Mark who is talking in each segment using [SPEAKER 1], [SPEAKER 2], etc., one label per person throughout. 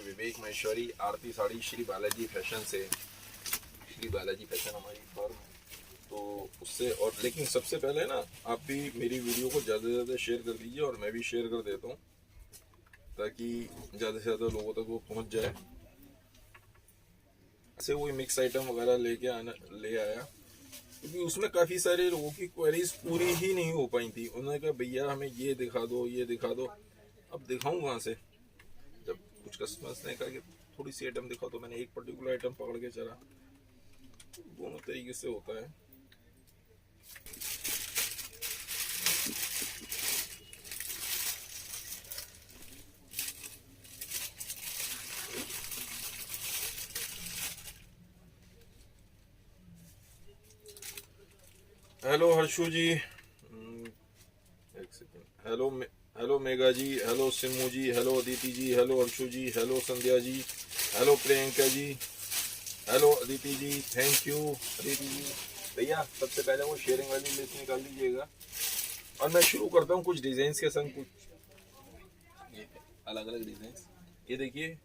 [SPEAKER 1] विवेक महेश्वरी, आरती sari, Shri Balaji fashion से। Shri Balaji fashion हमारी firm है, तो उससे। और लेकिन सबसे पहले ना आप भी मेरी वीडियो को ज़्यादा से ज़्यादा शेयर कर दीजिए, और मैं भी शेयर कर देता हूँ ताकि ज़्यादा से ज़्यादा लोगों तक वो पहुँच जाए। ऐसे वही मिक्स आइटम वगैरह ले आया, क्योंकि उसमें काफ़ी सारे लोगों की क्वेरीज पूरी ही नहीं हो पाई थी। उन्होंने कहा भैया हमें ये दिखा दो, ये दिखा दो। अब दिखाऊँ वहाँ से? जब कुछ कस्टमर्स ने कहा कि थोड़ी सी आइटम दिखाओ, तो मैंने एक पर्टिकुलर आइटम पकड़ के चला। दोनों तरीके से होता है। हेलो हर्षू जी, एक second. Hello Mega ji, hello Simu ji, hello Aditi ji, hello Harshu ji, hello Sandhya ji, hello Priyanka ji, hello Aditi ji, thank you Aditi ji. भैया सबसे पहले वो शेयरिंग वाली लिस्ट निकाल लीजिएगा, और मैं शुरू करता हूँ कुछ डिजाइन के संग। कुछ ये अलग अलग डिजाइन, ये देखिए।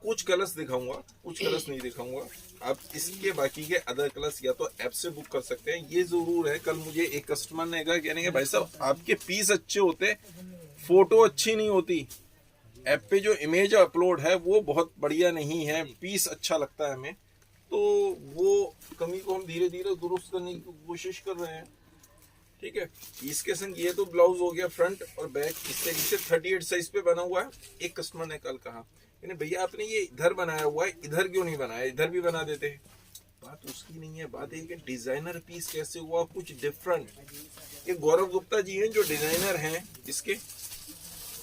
[SPEAKER 1] कुछ कलर्स दिखाऊंगा, कुछ कलर्स नहीं दिखाऊंगा। आप इसके बाकी के अदर कलर्स या तो ऐप से बुक कर सकते हैं। ये जरूर है, कल मुझे एक कस्टमर ने कहा, कहने के भाई साहब आपके पीस अच्छे होते, फोटो अच्छी नहीं होती। ऐप पे जो इमेज अपलोड है वो बहुत बढ़िया नहीं है, पीस अच्छा लगता है हमें। तो वो कमी को हम धीरे धीरे दुरुस्त करने की कोशिश कर रहे हैं। ठीक है, इसके संग ये तो ब्लाउज हो गया, फ्रंट और बैक इस तरीके से 38 साइज पे बना हुआ है। एक कस्टमर ने कल कहा, भैया आपने ये इधर बनाया हुआ है, इधर क्यों नहीं बनाया, इधर भी बना देते। बात उसकी नहीं है, बात है कि डिजाइनर पीस कैसे हुआ, कुछ डिफरेंट। ये गौरव गुप्ता जी हैं जो डिजाइनर हैं इसके,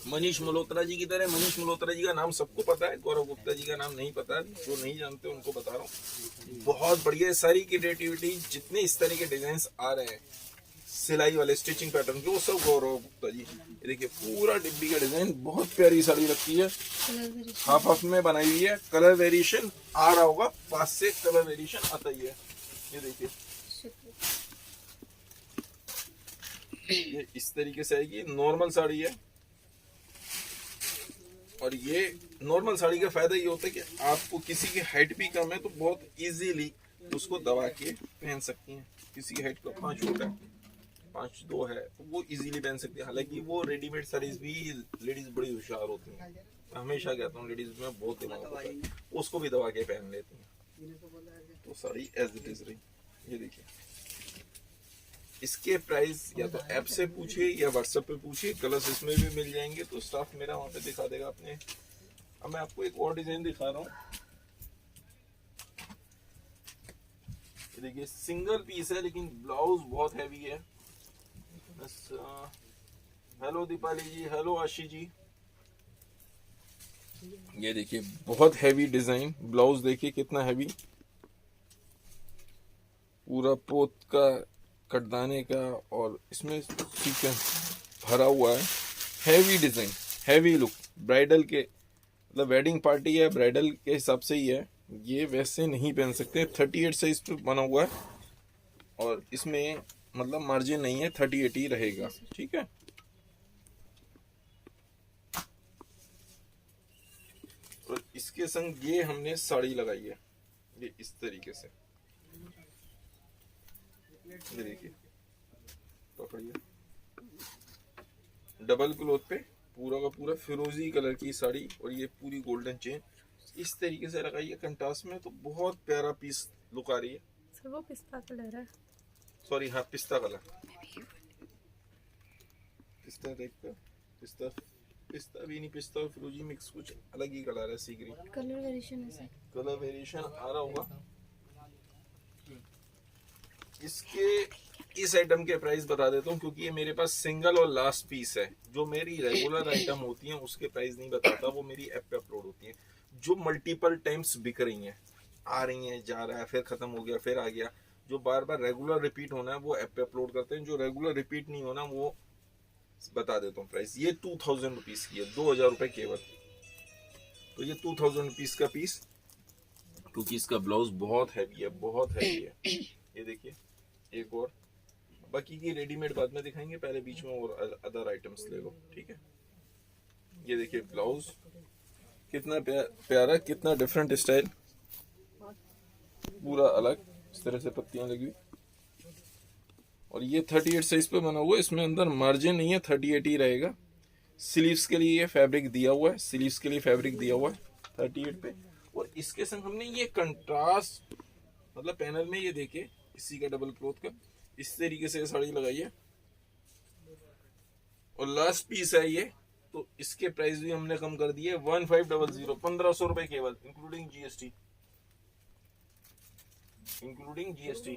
[SPEAKER 1] मनीष मल्होत्रा जी की तरह। मनीष मल्होत्रा जी का नाम सबको पता है, गौरव गुप्ता जी का नाम नहीं पता। जो नहीं जानते उनको बता रहा हूँ, बहुत बढ़िया सारी क्रिएटिविटी। जितने इस तरह के डिजाइन आ रहे हैं सिलाई वाले, स्टिचिंग पैटर्न के, वो सब गौरव गुप्ता जी। ये देखिए पूरा डिब्बी का डिजाइन, बहुत प्यारी साड़ी लगती है। हाफ हाफ में बनाई हुई है, कलर वेरिएशन आ रहा होगा, पास से कलर वेरिएशन आता ही है। ये देखिए, ये इस तरीके से आएगी। नॉर्मल साड़ी है, और ये नॉर्मल साड़ी का फायदा ये होता है कि आपको किसी की हाइट भी कम है तो बहुत इजीली उसको दबा के पहन सकती हैं। किसी की हाइट का 5 फुट है, 5'2" है, तो वो इजीली पहन सकती है। हालांकि वो रेडीमेड साड़ीज भी लेडीज बड़ी होशियार होती हैं। मैं हमेशा कहता हूँ लेडीज में बहुत दिमाग होता है, उसको भी दबा के पहन लेती हैं। तो साड़ी एज इट इज रही। ये देखिए, इसके प्राइस या तो ऐप से पूछिए या व्हाट्सएप पे पूछिए, कलर्स इसमें भी मिल जाएंगे, तो स्टाफ मेरा वहां पे दिखा देगा अपने। अब मैं आपको एक और डिजाइन दिखा रहा हूँ। देखिए सिंगल पीस है, लेकिन ब्लाउज बहुत हैवी है। हेलो दीपाली जी, हेलो आशी जी। ये देखिए बहुत हैवी डिजाइन, ब्लाउज देखिए कितना हैवी, पूरा पोत का, कटदाने का, और इसमें सीक्वेंस भरा हुआ है। Heavy design, heavy look, bridal के मतलब वेडिंग पार्टी है, ब्राइडल के हिसाब से ही है। ये वैसे नहीं पहन सकते। 38 साइज पे बना हुआ है, और इसमें मतलब मार्जिन नहीं है, 38 ही रहेगा। ठीक है, और इसके संग ये हमने साड़ी लगाई है, ये इस तरीके से। ये देखिए, पकड़िए, डबल क्लोथ पे पूरा का पूरा फिरोजी कलर की साड़ी, और ये पूरी गोल्डन चेन इस तरीके से लगाई है कंट्रास्ट में, तो बहुत प्यारा पीस लुक आ रही है।
[SPEAKER 2] सर वो पिस्ता कलर है,
[SPEAKER 1] सॉरी हाँ, पिस्ता कलर, पिस्ता टाइप का, पिस्ता पिस्ता भी नहीं, पिस्ता और फिरोजी मिक्स, कुछ अलग ही कलर है। सी ग्रीन
[SPEAKER 2] कलर वेरिएशन है सर।
[SPEAKER 1] कलर वेरिएशन आ रहा होगा। इसके इस आइटम के प्राइस बता देता हूँ, क्योंकि ये मेरे पास सिंगल और लास्ट पीस है। जो मेरी रेगुलर आइटम होती हैं उसके प्राइस नहीं बताता, वो मेरी ऐप पे अपलोड होती हैं, जो मल्टीपल टाइम्स बिक रही हैं, आ रही हैं, जा रहा है, फिर खत्म हो गया, फिर आ गया। जो बार बार रेगुलर रिपीट होना है वो ऐप पे अपलोड करते हैं, जो रेगुलर रिपीट नहीं होना वो बता देता हूँ प्राइस। ये 2000 रुपीज की है, 2000 रुपए केवल। तो ये 2000 रुपीज का पीस, क्योंकि इसका ब्लाउज बहुत हैवी है, बहुत हैवी है। ये देखिए, एक और, बाकी की रेडीमेड बाद में दिखाएंगे, पहले बीच में और अदर आइटम्स ले लो। ठीक है, ये देखिए ब्लाउज, कितना प्यारा, कितना डिफरेंट स्टाइल, पूरा अलग इस तरह से पत्तियां लगी हुई। और ये 38 साइज पे बना हुआ है, इसमें अंदर मार्जिन नहीं है, 38 ही रहेगा। स्लीव्स के लिए ये फैब्रिक दिया हुआ है, स्लीव्स के लिए फैब्रिक दिया हुआ है 38 पे। और इसके संग हमने ये कंट्रास्ट, मतलब पैनल में ये देखिए इसी का डबल क्लॉथ का इस तरीके से साड़ी लगाई है। और लास्ट पीस है ये, तो इसके प्राइस भी हमने कम कर दिए 1500, 1500 रुपए केवल, including GST, including GST.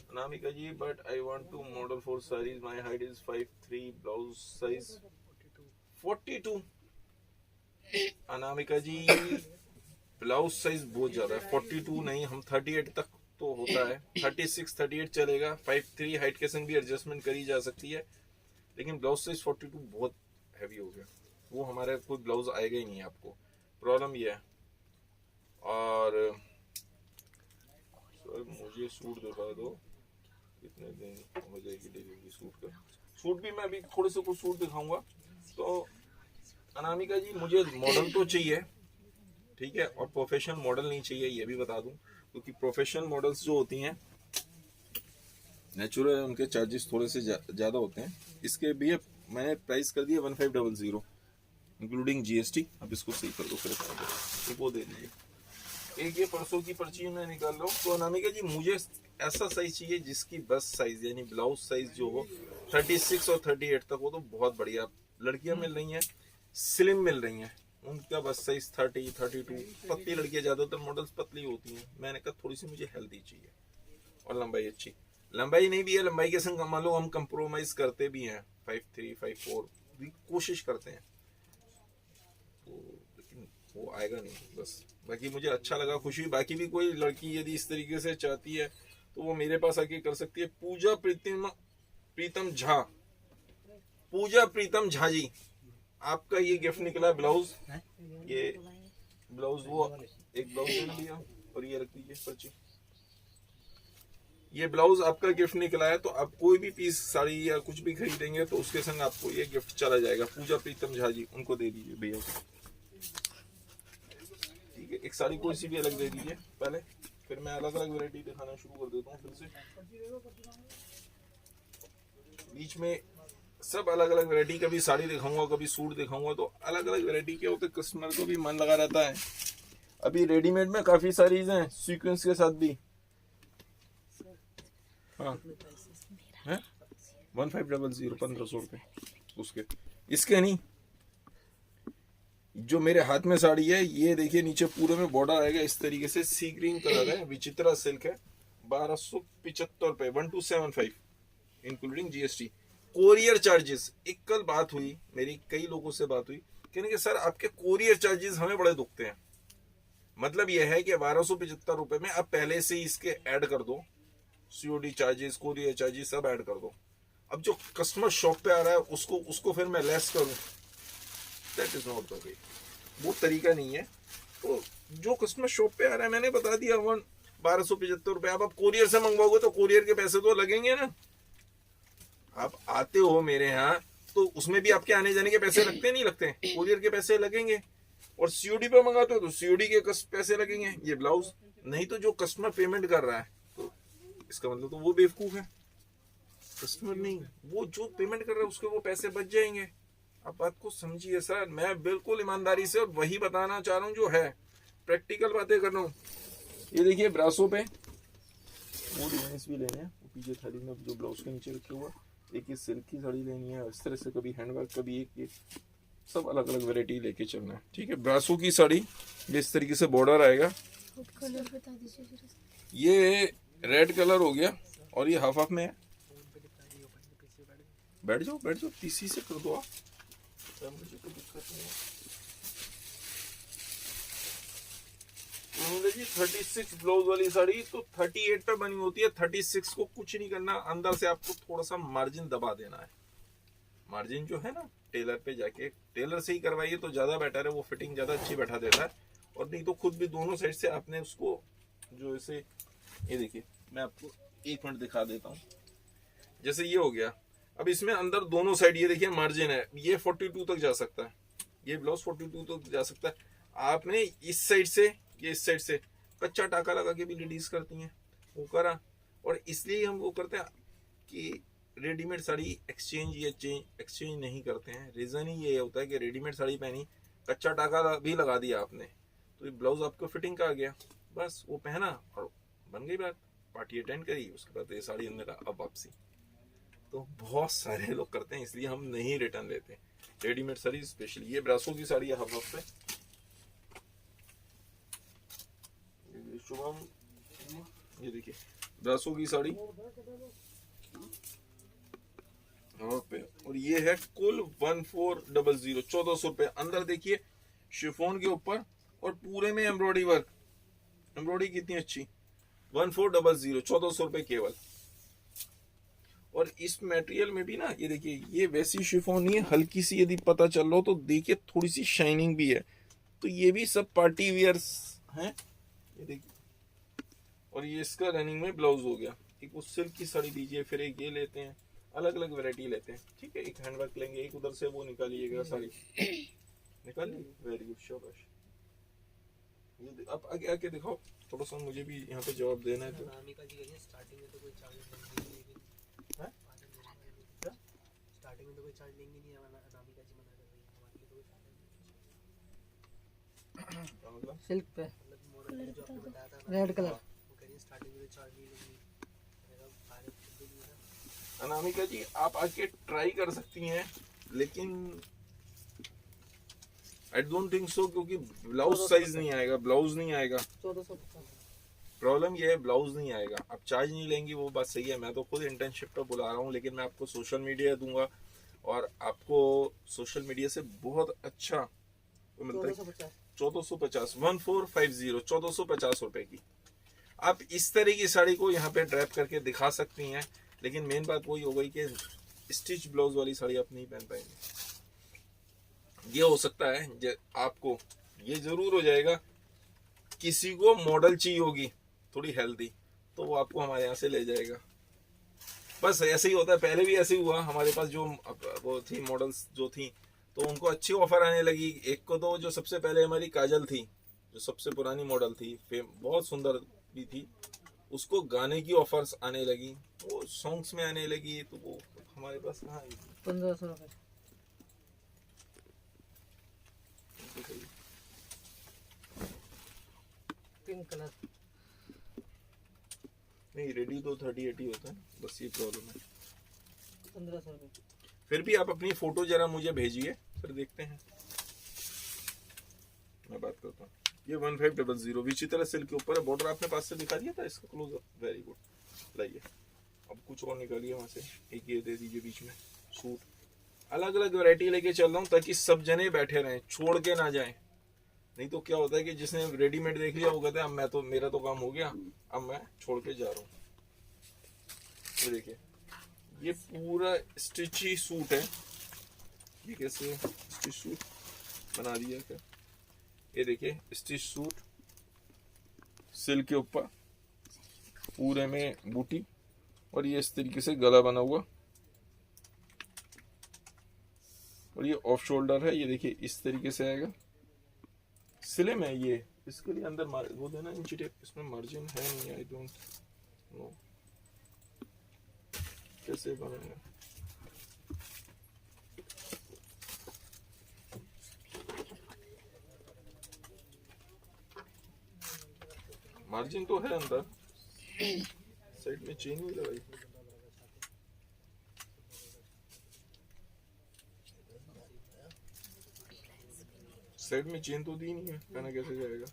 [SPEAKER 1] Anamika ji, but I want to model for saris, my height is 5'3", blouse size 42। Anamika ji, blouse size बहुत ज्यादा है, 42 नहीं, हम 38 तक तो होता है, 36 38 चलेगा। 5'3" हाइट के संग भी एडजस्टमेंट करी जा सकती है, लेकिन ब्लाउज साइज 42 बहुत हैवी हो गया, वो हमारे कोई ब्लाउज आएगा ही नहीं आपको, प्रॉब्लम ये है। और सर मुझे सूट दिखा दो, कितने दिन हो जाएगी डिलीवरी सूट का? सूट भी मैं अभी थोड़े से कुछ सूट दिखाऊंगा। तो अनामिका जी, मुझे मॉडल तो चाहिए, ठीक है, और प्रोफेशनल मॉडल नहीं चाहिए, ये भी बता दूं, क्योंकि प्रोफेशनल मॉडल्स जो होती हैं नेचुरल, उनके चार्जेस थोड़े से ज्यादा होते हैं। इसके भी मैंने प्राइस कर दिया 1500 इंक्लूडिंग जीएसटी। अब इसको सही कर दो फिर, तो वो दे दीजिए। एक ये परसों की पर्ची मैं निकाल रहा हूँ। तो अनामिका जी, मुझे ऐसा साइज चाहिए जिसकी बस साइज, यानी ब्लाउज साइज जो हो 36 और 38 तक हो, तो बहुत बढ़िया लड़कियां मिल रही हैं, स्लिम मिल रही हैं, उनका बस साइज 30 32। पतली लड़कियां, ज्यादातर मॉडल्स पतली होती हैं, मैंने कहा थोड़ी सी मुझे हेल्दी चाहिए और लंबाई अच्छी। लंबाई नहीं भी है, लंबाई के संग मान लो हम कंप्रोमाइज करते भी हैं, 5'3", 5'4" भी कोशिश करते हैं, तो लेकिन वो आएगा नहीं बस। बाकी मुझे अच्छा लगा, खुशी। बाकी भी कोई लड़की यदि इस तरीके से चाहती है तो वो मेरे पास आके कर सकती है। पूजा प्रीतम झा, पूजा प्रीतम झा जी, आपका ये गिफ्ट निकला है ब्लाउज। ये ब्लाउज, वो एक ब्लाउज दे दिया और ये रख दीजिए पर्ची। ये ब्लाउज आपका गिफ्ट निकला है, तो आप कोई भी पीस साड़ी या कुछ भी खरीदेंगे तो उसके संग आपको ये गिफ्ट चला जाएगा। पूजा प्रीतम झा जी, उनको दे दीजिए भैया, ठीक है। एक साड़ी कोई सी भी अलग दे दीजिए पहले, फिर मैं अलग अलग वैरायटी दिखाना शुरू कर देता हूँ फिर से। बीच में सब अलग अलग वैरायटी, कभी साड़ी दिखाऊंगा, कभी सूट दिखाऊंगा, तो अलग अलग वैरायटी के होते, कस्टमर को भी मन लगा रहता है। अभी रेडीमेड में काफी सारी हैं सीक्वेंस के साथ भी। हाँ, 1500, 1500 रुपए उसके। इसके नहीं, जो मेरे हाथ में साड़ी है, ये देखिए नीचे पूरे में बॉर्डर आएगा इस तरीके से, सी ग्रीन कलर है, विचित्रा सिल्क है, 1275 रुपए, 1275 इंक्लूडिंग जीएसटी। कोरियर चार्जेस, एक कल बात हुई मेरी, कई लोगों से बात हुई, कहने के सर आपके कोरियर चार्जेस हमें बड़े दुखते हैं। मतलब यह है कि 1275 रुपए में आप पहले से ही इसके ऐड कर दो, सीओडी चार्जेस, कोरियर चार्जेस सब ऐड कर दो। अब जो कस्टमर शॉप पे आ रहा है उसको फिर मैं लेस करूं, that is not the way, वो तरीका नहीं है। तो जो कस्टमर शॉप पे आ रहा है, मैंने बता दिया 1275 रुपए। अब आप कोरियर से मंगवाओगे तो कोरियर के पैसे तो लगेंगे ना। आप आते हो मेरे यहाँ तो उसमें भी आपके आने जाने के पैसे लगते नहीं लगते, कोरियर के पैसे लगेंगे। और सीओडी पे मंगाते हो तो सीओडी के पैसे लगेंगे। ये ब्लाउज नहीं, तो जो कस्टमर पेमेंट कर रहा है तो इसका मतलब तो वो बेवकूफ है, कस्टमर नहीं, वो जो पेमेंट कर रहा है उसके वो पैसे बच जाएंगे। आप बात को समझिए सर, मैं बिल्कुल ईमानदारी से और वही बताना चाह रहा हूँ जो है, प्रैक्टिकल बातें कर रहा हूँ। ये देखिए ब्रासो पे वो डिजाइन्स भी लेने हैं, वो पीछे थाली में जो ब्लाउज के नीचे रखे हुआ, एक ये सिल्क की साड़ी लेनी है इस तरह से, कभी हैंडवर्क, कभी एक सब अलग अलग वैरायटी लेके चलना है, ठीक है। ब्रासो की साड़ी ये इस तरीके से बॉर्डर आएगा,
[SPEAKER 2] कलर बता दीजिए जरा।
[SPEAKER 1] ये रेड कलर हो गया और ये हाफ हाफ में है। बैठ जाओ, तीसी से कर दो आप, मुझे कोई दिक्कत नहीं है। जी 36 ब्लाउज वाली साड़ी तो 38 पे बनी होती है, 36 को कुछ नहीं करना, अंदर से आपको थोड़ा सा मार्जिन दबा देना है। मार्जिन जो है ना, टेलर पे जाके टेलर से ही करवाइए तो ज्यादा बेटर है, वो फिटिंग ज्यादा अच्छी बैठा देता है। और नहीं तो खुद भी दोनों साइड से आपने उसको जो ऐसे, ये देखिए मैं आपको एक मिनट दिखा देता हूँ। जैसे ये हो गया, अब इसमें अंदर दोनों साइड ये देखिए मार्जिन है, ये 42 तक जा सकता है, ये ब्लाउज 42 तो जा सकता है। आपने इस साइड से, ये इस साइड से कच्चा टाका लगा के भी लेडीज करती हैं, वो करा। और इसलिए हम वो करते हैं कि रेडीमेड साड़ी एक्सचेंज या एक्सचेंज नहीं करते हैं। रीजन ही ये होता है कि रेडीमेड साड़ी पहनी, कच्चा टाका भी लगा दिया आपने, तो ये ब्लाउज आपको फिटिंग का आ गया, बस वो पहना और बन गई बात, पार्टी अटेंड करी, उसके बाद ये साड़ी हमने कहा अब वापसी। तो बहुत सारे लोग करते हैं, इसलिए हम नहीं रिटर्न लेते रेडीमेड साड़ी। स्पेशली ये ब्रासो की साड़ी है हाफ हाफ पे, शुभम ये देखिए ब्रासो की साड़ी हाफ पे, और ये है कुल 1400, 1400 रुपए। अंदर देखिए शिफॉन के ऊपर और पूरे में एम्ब्रॉयडरी वर्क, एम्ब्रॉयडरी कितनी अच्छी, 1400, 1400 रुपए केवल। और इस मटेरियल में भी ना ये देखिए, ये वैसी शिफॉन नहीं है, हल्की सी यदि पता चल रहा हो तो देखिए थोड़ी सी शाइनिंग भी है, तो ये भी सब पार्टी वियर्स हैं, ये देखिए। और ये इसका रनिंग में ब्लाउज हो गया। एक वो सिल्क की साड़ी दीजिए, फिर एक ये लेते हैं, अलग अलग वैरायटी लेते हैं, ठीक है। एक हैंडवर्क लेंगे, एक उधर से वो निकालिएगा साड़ी, निकालिए, वेरी गुड, शाबाश। ये अब आगे आके दिखाओ थोड़ा सा, मुझे भी यहाँ पे जवाब देना है। तो
[SPEAKER 3] स्टार्टिंग में तो कोई चार्ज लेंगे नहीं,
[SPEAKER 1] हैं?
[SPEAKER 3] स्टार्टिंग में तो कोई चार्ज लेंगे नहीं, अनामिका जी मना कर रही है, हमारे लिए तो कोई चार्ज नहीं।
[SPEAKER 1] मतलब
[SPEAKER 3] सिल्क पे मतलब मॉडल जो आपने बताया था रेड कलर, वो कह रही है स्टार्टिंग में तो चार्ज नहीं लेंगी, मेरा सारे खुद ही ना।
[SPEAKER 1] अनामिका जी आप आके ट्राई कर सकती हैं, लेकिन आई डोंट थिंक सो, क्योंकि ब्लाउज साइज नहीं आएगा, ब्लाउज नहीं आएगा।
[SPEAKER 3] 1450
[SPEAKER 1] प्रॉब्लम ये है, ब्लाउज नहीं आएगा। आप चार्ज नहीं लेंगी वो बात सही है, मैं तो खुद इंटर्नशिप पे बुला रहा हूँ, लेकिन मैं आपको सोशल मीडिया दूंगा और आपको सोशल मीडिया से बहुत अच्छा मिलता है। 1450, 1450, 1450 रुपए की आप इस तरह की साड़ी को यहाँ पे ड्रैप करके दिखा सकती हैं, लेकिन मेन बात वही हो गई कि स्टिच ब्लाउज वाली साड़ी आप नहीं पहन पाएंगे। ये हो सकता है आपको, ये जरूर हो जाएगा, किसी को मॉडल चाहिए होगी थोड़ी हेल्दी, तो वो आपको हमारे यहाँ से ले जाएगा। बस ऐसे ही होता है, पहले भी ऐसे ही हुआ हमारे पास, जो वो थी मॉडल्स जो थी, तो उनको अच्छी ऑफर आने लगी। एक को तो जो सबसे पहले हमारी काजल थी, जो सबसे पुरानी मॉडल थी, बहुत सुंदर भी थी, उसको गाने की ऑफर्स आने लगी, वो सॉन्ग्स में आने लगी, तो वो हमारे पास कहाँ आई?
[SPEAKER 3] 1500 रुपए पिंक कलर।
[SPEAKER 1] नहीं, रेडी तो 30-80 होता है, बस ये प्रॉब्लम है।
[SPEAKER 3] 1500 रुपए।
[SPEAKER 1] फिर भी आप अपनी फोटो जरा मुझे भेजिए, फिर देखते हैं, मैं बात करता हूँ। ये 1500 विचित्र सिल्क के ऊपर है, बॉर्डर आपने पास से दिखा दिया था इसका क्लोजअप, वेरी गुड। लाइए अब कुछ और निकालिए वहां से, एक ये दे दीजिए बीच में सूट। अलग अलग वैरायटी लेके चल रहा हूँ ताकि सब जने बैठे रहें, छोड़ के ना जाएं। नहीं तो क्या होता है कि जिसने रेडीमेड देख लिया वो कहते हैं अब मैं तो, मेरा तो काम हो गया, अब मैं छोड़ के जा रहा हूँ। तो देखिए ये पूरा स्टिची सूट है, ये कैसे स्टिच सूट बना दिया क्या, ये देखिए स्टिच सूट सिल्क के ऊपर पूरे में बूटी, और ये इस तरीके से गला बना हुआ, और ये ऑफ शोल्डर है, ये देखिए इस तरीके से आएगा। स्लिम है ये, इसके लिए अंदर वो देना इंची टेप, इसमें मार्जिन है नहीं, आई डोंट नो कैसे बनेगा। मार्जिन तो है अंदर, साइड में चेन भी लगाई, साइड में चेन तो दी नहीं है, कहना कैसे जाएगा,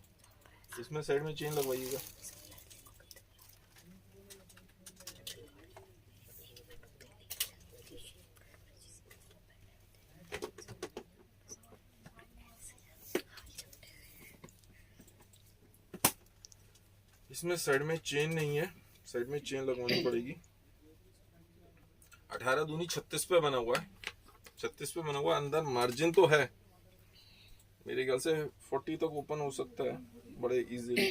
[SPEAKER 1] इसमें साइड में चेन लगवाइएगा। इसमें साइड में चेन नहीं है, साइड में चेन लगवानी पड़ेगी। 18 दूनी 36 पे बना हुआ है, 36 पे बना हुआ, अंदर मार्जिन तो है, मेरे ख्याल से 40 तक ओपन हो सकता है बड़े इजीली,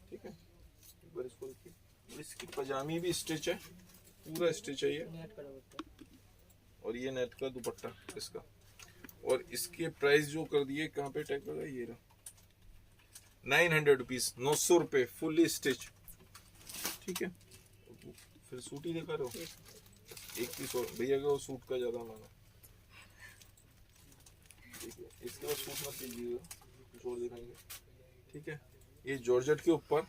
[SPEAKER 1] ठीक है। एक बार इसको देखिए, इसकी पजामी भी स्टिच है, पूरा स्टिच है ये, और ये नेट का दुपट्टा इसका। और इसके प्राइस जो कर दिए, कहाँ पे टैग लगा, ये रहा, 900 रुपीज, 900 रुपए फुल्ली स्टिच। ठीक है, फिर सूट ही दिखा रहे हो, एक पीस और भैया का वो सूट का ज्यादा मांगा। ठीक है, इसके बाद सूट मत कीजिएगा, कुछ और दिखाएंगे। ठीक है, ये जॉर्जेट के ऊपर,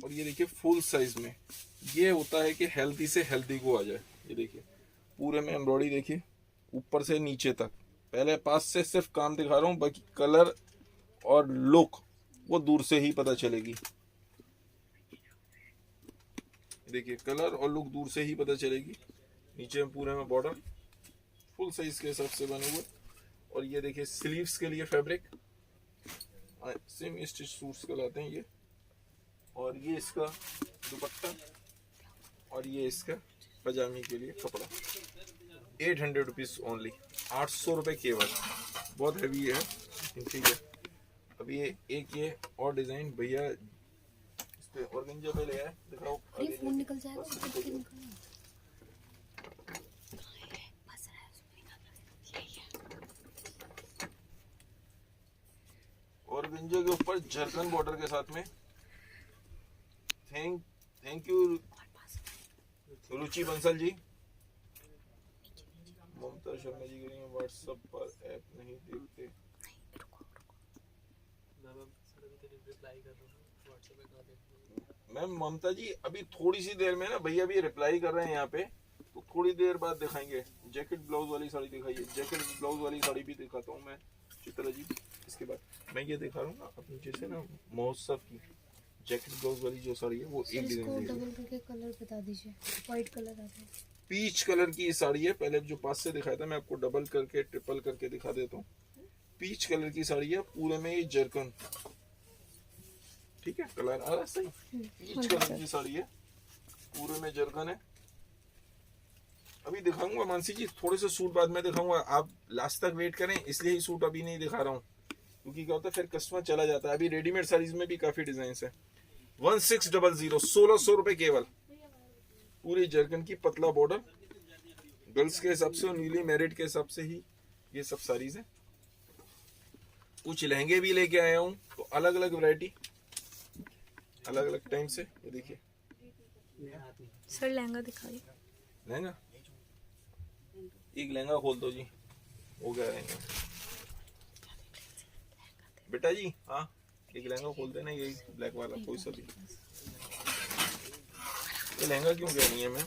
[SPEAKER 1] और ये देखिए फुल साइज में। ये होता है कि हेल्दी से हेल्दी को आ जाए। ये देखिए पूरे में एम्ब्रॉयडरी देखिए ऊपर से नीचे तक। पहले पास से सिर्फ काम दिखा रहा हूँ, बाकी कलर और लुक वो दूर से ही पता चलेगी। देखिए कलर और लुक दूर से ही पता चलेगी। नीचे में पूरे में बॉर्डर फुल साइज के हिसाब से बने हुए। और ये देखिए स्लीव्स के लिए फैब्रिक सेम स्टिच सूट्स कहलाते हैं ये। और ये इसका दुपट्टा, और ये इसका पजामी के लिए कपड़ा। 800 रुपीज ओनली, 800 रुपये केवल। बहुत हैवी है। ठीक है, अब ये एक ये और डिजाइन भैया इस पे ऑर्गेंजा पे ले आए, दिखाओ।
[SPEAKER 2] अरे फोन निकल जाएगा, उसको देख के निकालना।
[SPEAKER 1] ऑर्गेंजा के ऊपर जरकन बॉर्डर के साथ में। थैंक यू रुचि बंसल जी। ममता शर्मा जी करेंगे व्हाट्सएप पर ऐप नहीं देखते। मैम ममता जी अभी थोड़ी सी देर में ना भैया भी रिप्लाई कर रहे हैं यहाँ पे, तो थोड़ी देर बाद दिखाएंगे। जैकेट ब्लाउज वाली साड़ी दिखाइए। जैकेट ब्लाउज वाली साड़ी भी दिखाता हूँ मैं चित्रा जी। इसके बाद मैं ये दिखा रहा हूँ ना अब नीचे से ना महोत्सव की जैकेट ब्लाउज वाली जो साड़ी है वो
[SPEAKER 2] सर,
[SPEAKER 1] एक
[SPEAKER 2] इसको
[SPEAKER 1] डिजाइन
[SPEAKER 2] डबल करके कलर बता दीजिए। व्हाइट कलर आता है।
[SPEAKER 1] पीच कलर की साड़ी है। पहले जो पास से दिखाया था मैं आपको डबल करके ट्रिपल करके दिखा देता हूँ। पीच कलर की साड़ी है, पूरे में ये जरकन। ठीक है, कलर आ रहा है सही। पीच कलर की साड़ी है, पूरे में जरकन है। अभी दिखाऊंगा मानसी जी, थोड़े से सूट बाद में दिखाऊंगा। आप लास्ट तक वेट करें, इसलिए ही सूट अभी नहीं दिखा रहा हूँ, क्योंकि क्या होता है फिर कस्टमर चला जाता है। अभी रेडीमेड साड़ीज में भी काफी डिजाइन है। 1600, 1600 रुपए केवल। पूरी जरकन की पतला बॉर्डर, गर्ल्स के हिसाब से और न्यूली मैरिड के हिसाब से ही ये सब साड़ीज है। कुछ लहंगे भी लेके आया हूँ, तो अलग अलग वैरायटी अलग अलग टाइम से। ये देखिए
[SPEAKER 2] सर लहंगा दिखाइए।
[SPEAKER 1] लहंगा, एक लहंगा खोल दो जी, वो क्या रहेंगे बेटा जी। हाँ, एक लहंगा खोल देना, यही ब्लैक वाला कोई सा भी। ये लहंगा क्यों कह रही है मैम?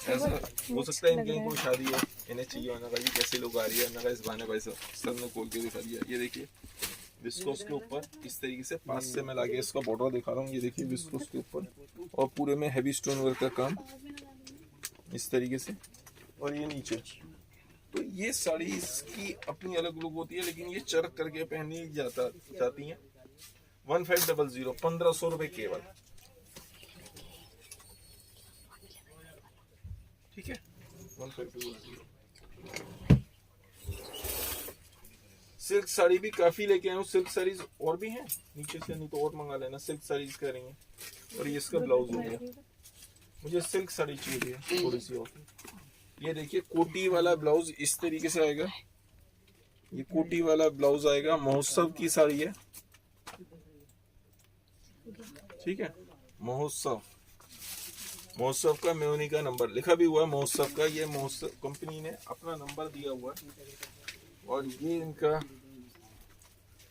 [SPEAKER 1] ऐसा हो सकता है इनकी कोई शादी है, इन्हें चाहिए होना का। कैसे लोग आ रही है ना, इस बहाने भाई सर ने खोल के दिखा दिया। ये देखिए विस्कोस के ऊपर इस तरीके से पास से मैं लाके इसका बॉर्डर दिखा रहा हूँ। ये देखिए विस्कोस के ऊपर, और पूरे में हैवी स्टोन वर्क का काम इस तरीके से। और ये नीचे, तो ये साड़ी की अपनी अलग लुक होती है, लेकिन ये चरक करके पहनी जाती है। 1500, 1500 रुपए केवल। ठीक है, 1500। सिल्क साड़ी भी काफी लेके आए हूँ। सिल्क साड़ीज और भी हैं नीचे से, नहीं तो और मंगा लेना। सिल्क साड़ीज कह रही हैं। और ये इसका ब्लाउज हो गया। मुझे सिल्क साड़ी चाहिए थोड़ी सी और। ये देखिए कोटी वाला ब्लाउज इस तरीके से आएगा। ये कोटी वाला ब्लाउज आएगा। महोत्सव की साड़ी है। ठीक है, महोत्सव का मेयोनी का नंबर लिखा भी हुआ है महोत्सव का। ये महोत्सव कंपनी ने अपना नंबर दिया हुआ है। और ये इनका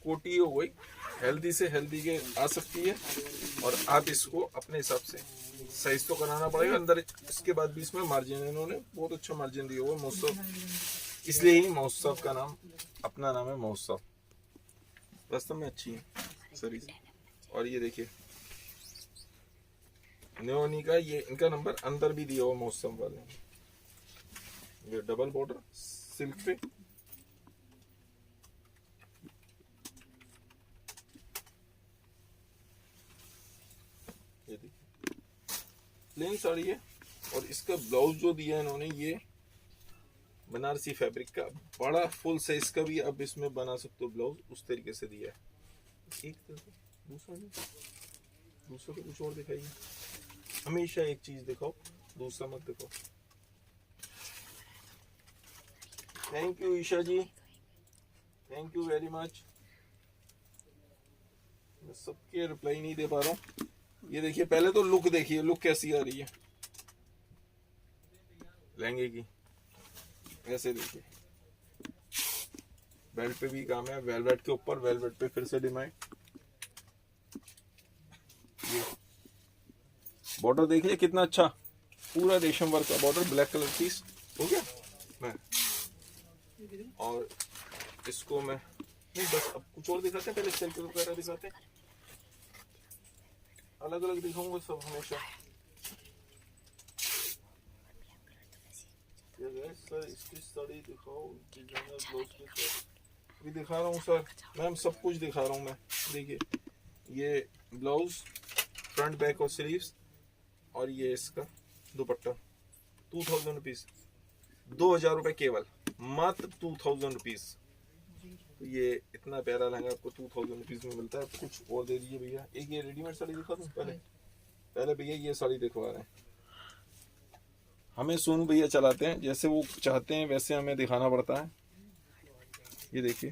[SPEAKER 1] कोटी हो गई। हेल्दी से हेल्दी के आ सकती है, और आप इसको अपने हिसाब से साइज तो कराना पड़ेगा अंदर। इसके बाद भी इसमें मार्जिन इन्होंने बहुत अच्छा मार्जिन दिया हुआ महोत्सव, इसलिए ही महोत्सव का नाम, अपना नाम है महोत्सव। वास्तव में अच्छी है सरीज। और ये देखिए न्योनी का, ये इनका नंबर अंदर भी दिया हुआ महोत्सव वाले। ये डबल बॉर्डर सिल्क पे। ये देखिए प्लेन साड़ी है, और इसका ब्लाउज जो दिया है इन्होंने, ये बनारसी फैब्रिक का बड़ा फुल साइज का भी अब इसमें बना सकते हो ब्लाउज, उस तरीके से दिया है। एक दूसरा तो कुछ और दिखाइए। हमेशा एक चीज दिखाओ, दूसरा मत दिखाओ। Thank you Isha ji, thank you very much. मैं सबके रिप्लाई नहीं दे पा रहा हूँ। ये देखिए, पहले तो लुक देखिए, लुक कैसी आ रही है लहंगे की। ऐसे देखिए, बेल्ट पे भी काम है, वेलवेट के ऊपर, वेलवेट पे फिर से डिमांड। ये बॉर्डर देखिए कितना अच्छा, पूरा रेशम वर्क का बॉर्डर, ब्लैक कलर पीस हो गया। मैं और इसको मैं नहीं, बस अब कुछ और दिखाते हैं, पहले सेल वगैरह दिखाते हैं, अलग अलग दिखाऊंगा सब हमेशा। सर इसकी साड़ी दिखाओ, डिजाइनर ब्लाउज की साड़ी अभी दिखा रहा हूँ सर, मैम सब कुछ दिखा रहा हूँ मैं। देखिए ये ब्लाउज, फ्रंट बैक और स्लीव्स, और ये इसका दुपट्टा। 2000 रुपीज, 2000 रुपए केवल, मात्र 2000 रुपीज। तो ये इतना प्यारा लहंगा आपको 2000 रुपीज में मिलता है। कुछ और दे दीजिए भैया। एक ये रेडीमेड साड़ी दिखा दूं पहले भैया ये साड़ी दिखवा रहे हैं। हमें सोनू भैया चलाते हैं, जैसे वो चाहते हैं वैसे हमें दिखाना पड़ता है। ये देखिए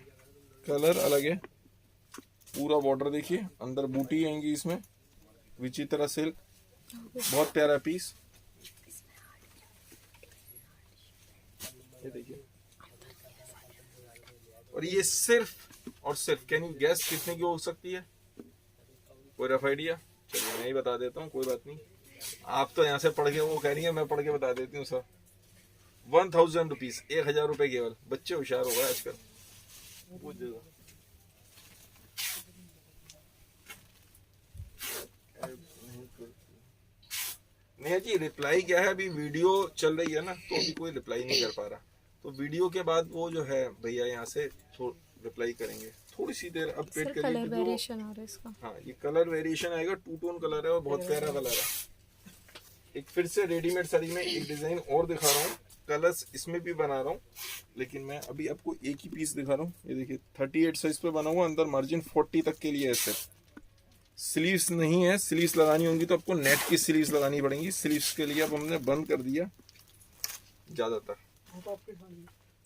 [SPEAKER 1] कलर अलग है, पूरा बॉर्डर देखिए, अंदर बूटी आएंगी इसमें, विचित्रा सिल्क, बहुत प्यारा पीस। ये देखिए, और ये सिर्फ और सिर्फ, कैन यू गैस कितने की हो सकती है? कोई रफ आइडिया? चलिए मैं ही बता देता हूँ, कोई बात नहीं। आप तो यहाँ से पढ़ के वो कह रही है, मैं पढ़ के बता देती हूँ सर। 1000 रुपीज, 1000 रुपए केवल। बच्चे होशियार हो गए आजकल, वो जगह नेहा जी रिप्लाई क्या है, अभी वीडियो चल रही है ना, तो अभी कोई रिप्लाई नहीं कर पा रहा। तो वीडियो के बाद वो जो है भैया यहाँ से रिप्लाई करेंगे, थोड़ी सी देर अब वेट करिए।
[SPEAKER 2] कलर वेरिएशन आ रहा है इसका।
[SPEAKER 1] हाँ ये कलर वेरिएशन आएगा, 2 टोन कलर है और बहुत प्यारा कलर है। एक फिर से रेडीमेड साड़ी में एक डिजाइन और दिखा रहा हूँ, कलर्स इसमें भी बना रहा हूँ, लेकिन मैं अभी आपको एक ही पीस दिखा रहा हूँ। ये देखिए 38 साइज पे बना हुआ, अंदर मार्जिन 40 तक के लिए है। सिर्फ स्लीव्स नहीं है, स्लीव्स लगानी होंगी तो आपको नेट की स्लीव्स लगानी पड़ेंगी। स्लीव्स के लिए अब हमने बंद कर दिया ज्यादातर।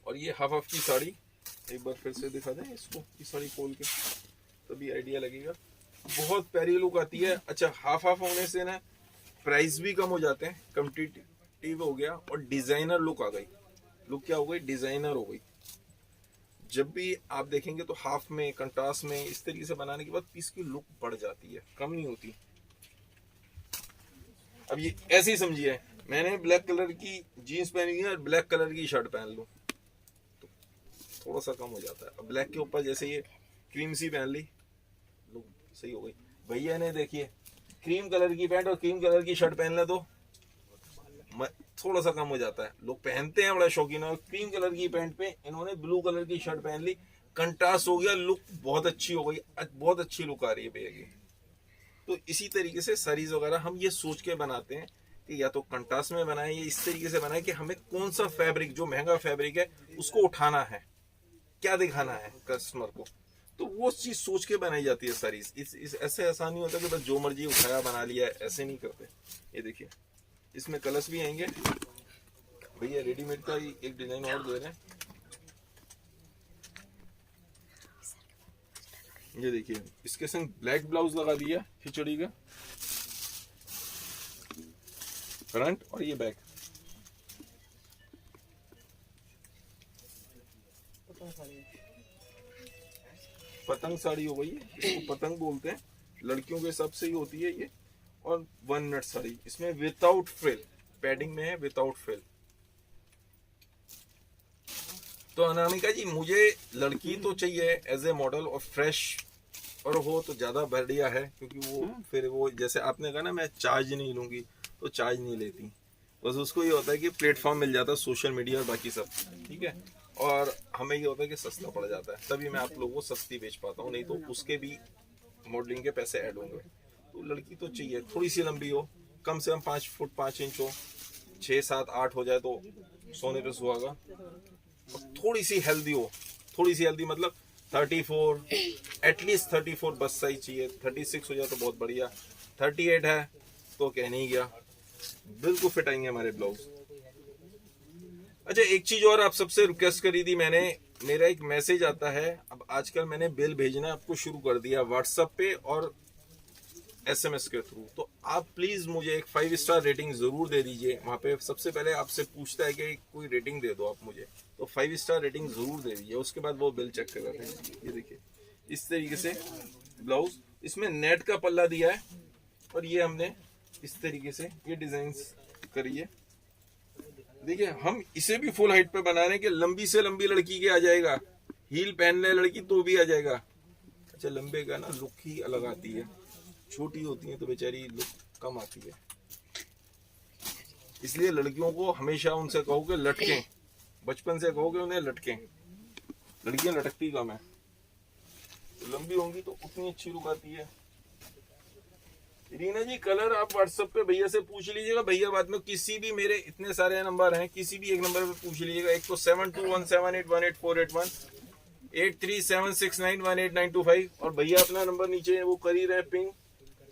[SPEAKER 1] और ये हाफ हाफ की साड़ी एक बार फिर से दिखा दें इसको, ये साड़ी खोल के तभी आइडिया लगेगा। बहुत प्यारी लुक आती है। अच्छा हाफ हाफ होने से ना प्राइस भी कम हो जाते हैं, कम्पिटिटिव हो गया, और डिजाइनर लुक आ गई। लुक क्या हो गई? डिजाइनर हो गई। जब भी आप देखेंगे तो हाफ में, कंट्रास्ट में इस तरीके से बनाने के बाद पीस की लुक बढ़ जाती है, कम नहीं होती। अब ये ऐसे ही समझिए, मैंने ब्लैक कलर की जीन्स पहनी है और ब्लैक कलर की शर्ट पहन लूं तो थोड़ा सा कम हो जाता है। अब ब्लैक के ऊपर जैसे ये क्रीम सी पहन ली, लुक सही हो गई। भैया ने देखिए क्रीम कलर की पैंट और क्रीम कलर की शर्ट पहन ले तो थोड़ा सा कम हो जाता है। लोग पहनते हैं बड़ा शौकीन है। क्रीम कलर की पैंट पे इन्होंने ब्लू कलर की शर्ट पहन ली, कंट्रास्ट हो गया, लुक बहुत अच्छी हो गई, बहुत अच्छी लुक आ रही है भैया की। तो इसी तरीके से साड़ीज वगैरह हम ये सोच के बनाते हैं कि या तो कंट्रास्ट में बनाए या इस तरीके से बनाए कि हमें कौन सा फैब्रिक, जो महंगा फैब्रिक है उसको उठाना है, क्या दिखाना है कस्टमर को, तो वो चीज सोच के बनाई जाती है साड़ीज। इस ऐसे ऐसा नहीं होता कि बस जो मर्जी उठाया बना लिया, ऐसे नहीं करते। ये देखिए इसमें कलर्स भी आएंगे भैया, रेडीमेड का ही एक डिजाइन और दे रहे हैं। ये देखिए इसके संग ब्लैक ब्लाउज लगा दिया खिचड़ी का, फ्रंट और ये बैक। पतंग साड़ी हो गई है, इसको पतंग बोलते हैं, लड़कियों के हिसाब से ही होती है ये। और 1 मिनट साड़ी, इसमें विदाउट फ्रिल, पैडिंग में है विदाउट फ्रिल। तो अनामिका जी मुझे लड़की तो चाहिए एज ए मॉडल और फ्रेश और हो तो ज्यादा बढ़िया है, क्योंकि वो फिर वो जैसे आपने कहा ना मैं चार्ज नहीं लूंगी, तो चार्ज नहीं लेती। बस उसको ये होता है कि प्लेटफॉर्म मिल जाता है, सोशल मीडिया और बाकी सब, ठीक है। और हमें ये होता है कि सस्ता पड़ जाता है, तभी मैं आप लोगों को सस्ती बेच पाता हूँ, नहीं तो उसके भी मॉडलिंग के पैसे ऐड होंगे। तो लड़की तो चाहिए थोड़ी सी लंबी हो, कम से कम 5 फुट 5 इंच हो, 6, 7, 8 हो जाए तो सोने पे सुहागा। और थोड़ी सी हेल्दी हो, थोड़ी सी हेल्दी मतलब 34, एटलीस्ट 34 बस साइज चाहिए। 36 हो जाए तो बहुत बढ़िया, 38 है तो कहने ही गया, बिल्कुल फिट आएंगे हमारे ब्लाउज। अच्छा, एक चीज और आप सबसे रिक्वेस्ट करी थी मैंने, मेरा एक मैसेज आता है, अब आजकल मैंने बिल भेजना आपको शुरू कर दिया व्हाट्सएप पे और एसएमएस के थ्रू। तो आप प्लीज मुझे एक 5 स्टार रेटिंग जरूर दे दीजिए। वहां पे सबसे पहले आपसे पूछता है कि कोई रेटिंग दे दो आप मुझे, तो 5 स्टार रेटिंग जरूर दे दीजिए। उसके बाद वो बिल चेक कर रहे हैं। ये देखिए इस तरीके से ब्लाउज, इसमें नेट का पल्ला दिया है और ये हमने इस तरीके से ये डिजाइन करी है। देखिए हम इसे भी फुल हाइट पे बना रहे हैं कि लंबी से लंबी लड़की के आ जाएगा, हील पहन ले लड़की तो भी आ जाएगा। अच्छा, लंबे का ना लुक ही अलग आती है, छोटी होती है तो बेचारी लुक कम आती है। इसलिए लड़कियों को हमेशा उनसे कहो कि लटकें, बचपन से कहो कि उन्हें लटकें। लड़कियां लटकती कम है, तो लंबी होंगी तो उतनी अच्छी लुक आती है। रीना जी कलर आप व्हाट्सएप पे भैया से पूछ लीजिएगा। भैया बाद में किसी भी, मेरे इतने सारे नंबर हैं, किसी भी एक नंबर पे पूछ लीजिएगा। एक तो 7217818481, 8376918925, और भैया अपना नंबर नीचे वो कर ही रहे पिंग,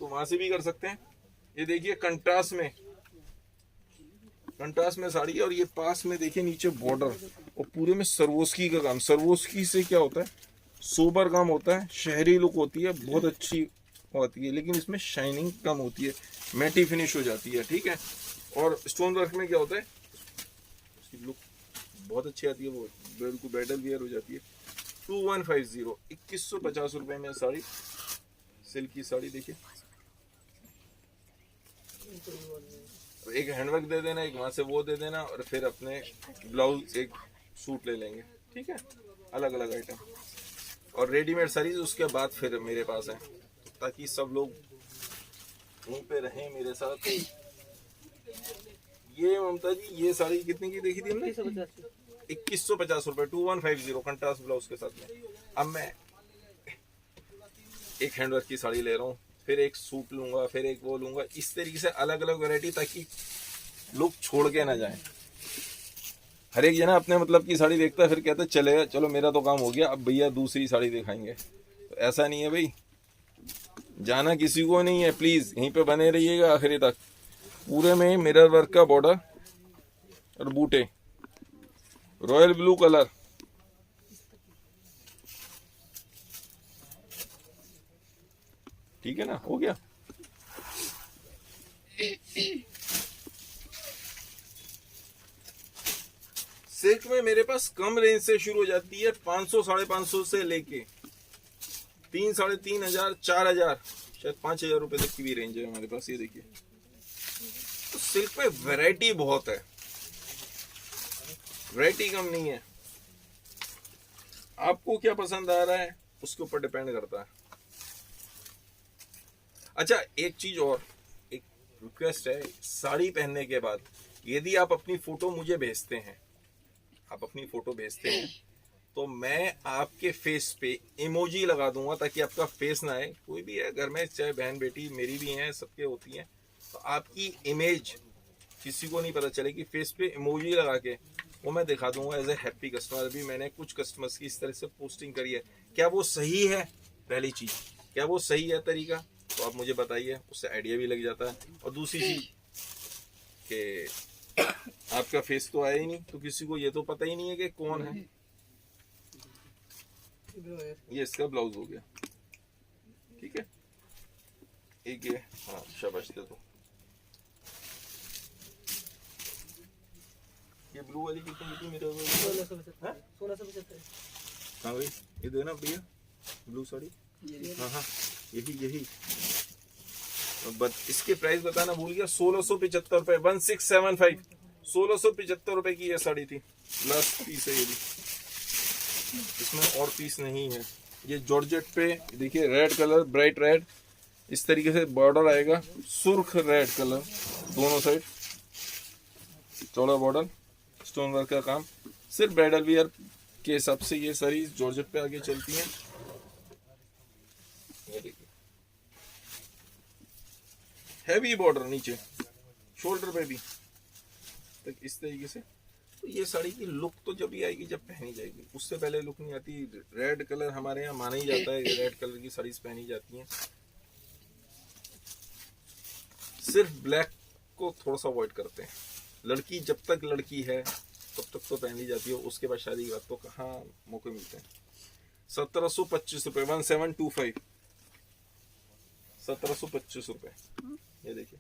[SPEAKER 1] तो वहां से भी कर सकते हैं। ये देखिए कंट्रास्ट में साड़ी है, और ये पास में देखिए नीचे बॉर्डर, और पूरे में सरवोस्की का काम। सरवोस्की से क्या होता है, सोबर काम होता है, शहरी लुक होती है, बहुत अच्छी होती है, लेकिन इसमें शाइनिंग कम होती है, मैटी फिनिश हो जाती है। ठीक है, और स्टोन वर्क में क्या होता है, उसकी लुक बहुत अच्छी आती है, वो बिल्कुल ब्राइडल वियर हो जाती है। 2150 2150 रुपए में साड़ी, सिल्क की साड़ी। देखिए एक हैंडवर्क दे देना, एक वहां से वो दे देना, और फिर अपने ब्लाउज एक सूट ले लेंगे। ठीक है, अलग अलग आइटम और रेडीमेड साड़ीज उसके बाद फिर मेरे पास है, ताकि सब लोग वहीं पे रहें मेरे साथ। ये ममता जी ये साड़ी कितने की देखी थी हमने? 2150 रुपए, 2150 कंट्रास्ट ब्लाउज के साथ में। अब मैं एक हैंडवर्क की साड़ी ले रहा हूँ, फिर एक सूट लूंगा, फिर एक वो लूंगा, इस तरीके से अलग अलग वैरायटी, ताकि लोग छोड़ के ना जाएं। हर एक जना अपने मतलब की साड़ी देखता है, फिर कहता है चले चलो मेरा तो काम हो गया, अब भैया दूसरी साड़ी दिखाएंगे। तो ऐसा नहीं है भाई, जाना किसी को नहीं है। प्लीज यहीं पे बने रहिएगा आखिरी तक। पूरे में मिरर वर्क का बॉर्डर और बूटे, रॉयल ब्लू कलर। ठीक है ना, हो गया। सिल्क में मेरे पास कम रेंज से शुरू हो जाती है, 500 550 से लेके 3 3,500 4,000 शायद 5,000 रुपए तक की भी रेंज है हमारे पास। ये देखिए, तो सिल्क में वैरायटी बहुत है, वैरायटी कम नहीं है। आपको क्या पसंद आ रहा है उसके ऊपर डिपेंड करता है। अच्छा, एक चीज और, एक रिक्वेस्ट है, साड़ी पहनने के बाद यदि आप अपनी फोटो मुझे भेजते हैं, तो मैं आपके फेस पे इमोजी लगा दूंगा, ताकि आपका फेस ना आए। कोई भी है घर में, चाहे बहन बेटी, मेरी भी हैं, सबके होती हैं, तो आपकी इमेज किसी को नहीं पता चलेगी। फेस पे इमोजी लगा के वो मैं दिखा दूंगा एज ए हैप्पी कस्टमर। अभी मैंने कुछ कस्टमर्स की इस तरह से पोस्टिंग करी है। क्या वो सही है? पहली चीज, क्या वो सही है तरीका? तो आप मुझे बताइए, उससे आइडिया भी लग जाता है। और दूसरी चीज कि आपका फेस तो आया ही नहीं, तो किसी को ये तो पता ही नहीं है कि कौन है। ये इसका ब्लाउज हो गया। ठीक है, एक ये, हाँ शाबाश दे दो। ये ब्लू वाली कितनी थी मेरे?
[SPEAKER 3] 1675।
[SPEAKER 1] हाँ भाई, ये देना भैया ब्लू साड़ी। हाँ हाँ, यही इसके प्राइस बताना भूल गया। 1675 रुपए, 1675, 1675 रुपए की ये साड़ी थी। लास्ट पीस है ये भी, इसमें और पीस नहीं है। ये जॉर्जेट पे देखिए, रेड कलर, ब्राइट रेड, इस तरीके से बॉर्डर आएगा, सुर्ख रेड कलर दोनों साइड, चौड़ा बॉर्डर, स्टोन वर्क का काम। सिर्फ ब्राइडल वियर के हिसाब से ये सारी जॉर्जेट पे आगे चलती हैं। ये देखिए, हैवी बॉर्डर नीचे शोल्डर पे भी, तक इस तरीके से। तो ये साड़ी की लुक तो जब ही आएगी जब पहनी जाएगी, उससे पहले लुक नहीं आती। रेड कलर हमारे यहाँ माना ही जाता है, रेड कलर की साड़ीज पहनी जाती हैं। सिर्फ ब्लैक को थोड़ा सा अवॉइड करते हैं। लड़की जब तक लड़की है, तब तक तो पहन ली जाती है, उसके बाद शादी के बाद तो कहाँ मौके मिलते हैं। 1725 रुपए, 1725, 1725 रुपए। ये देखिए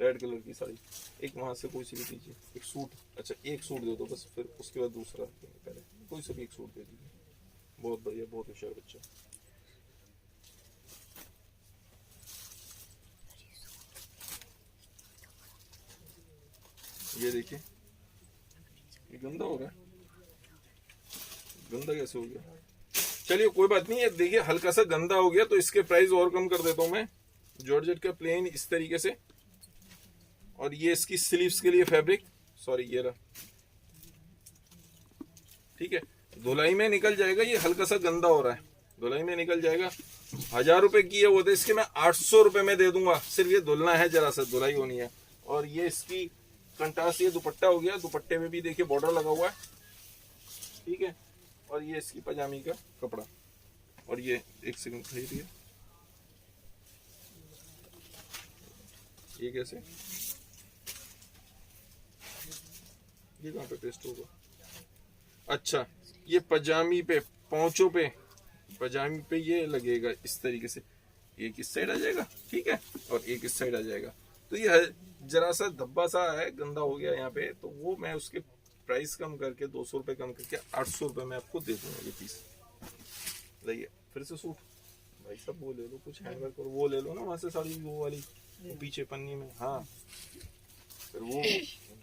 [SPEAKER 1] रेड कलर की साड़ी। एक वहां से कोई सी भी दीजिए, एक सूट। अच्छा एक सूट दे दो बस, फिर उसके बाद दूसरा पहले कोई सा भी एक सूट दे दीजिए। बहुत बढ़िया, बहुत होशियार बच्चा। ये देखिए ये गंदा हो रहा है, गंदा कैसे हो गया? चलिए कोई बात नहीं है, देखिए हल्का सा गंदा हो गया तो इसके प्राइस और कम कर देता हूं मैं। जॉर्जेट का प्लेन इस तरीके से, और ये इसकी स्लीव्स के लिए फैब्रिक, सॉरी ये रहा, ठीक है। धुलाई में निकल जाएगा, ये हल्का सा गंदा हो रहा है, धुलाई में निकल जाएगा। 1000 रुपए की है वो, तो इसके मैं 800 रुपए में दे दूंगा, सिर्फ ये धुलना है, जरा सा धुलाई होनी है। और ये इसकी कंट्रास्ट, ये दुपट्टा हो गया, दुपट्टे में भी देखिए बॉर्डर लगा हुआ है, ठीक है। और ये इसकी पजामी का कपड़ा, और ये एक सेकंड खरीदिए, ये कैसे, ये कहाँ पे पेस्ट होगा? अच्छा ये पजामी पे, पौंचों पे, पजामी पे ये लगेगा इस तरीके से, एक इस साइड आ जाएगा, ठीक है, और एक इस साइड आ जाएगा। तो ये जरा सा धब्बा सा है, गंदा हो गया यहाँ पे, तो वो मैं उसके प्राइस कम करके 200 रुपए कम करके 800 रुपए में आपको दे दूंगा ये पीस। लाइए फिर से सूट, भाई सब वो ले लो, कुछ हैंडवर्क और वो ले लो ना वहां से साड़ी, वो वाली वो पीछे पन्नी में, हाँ। फिर वो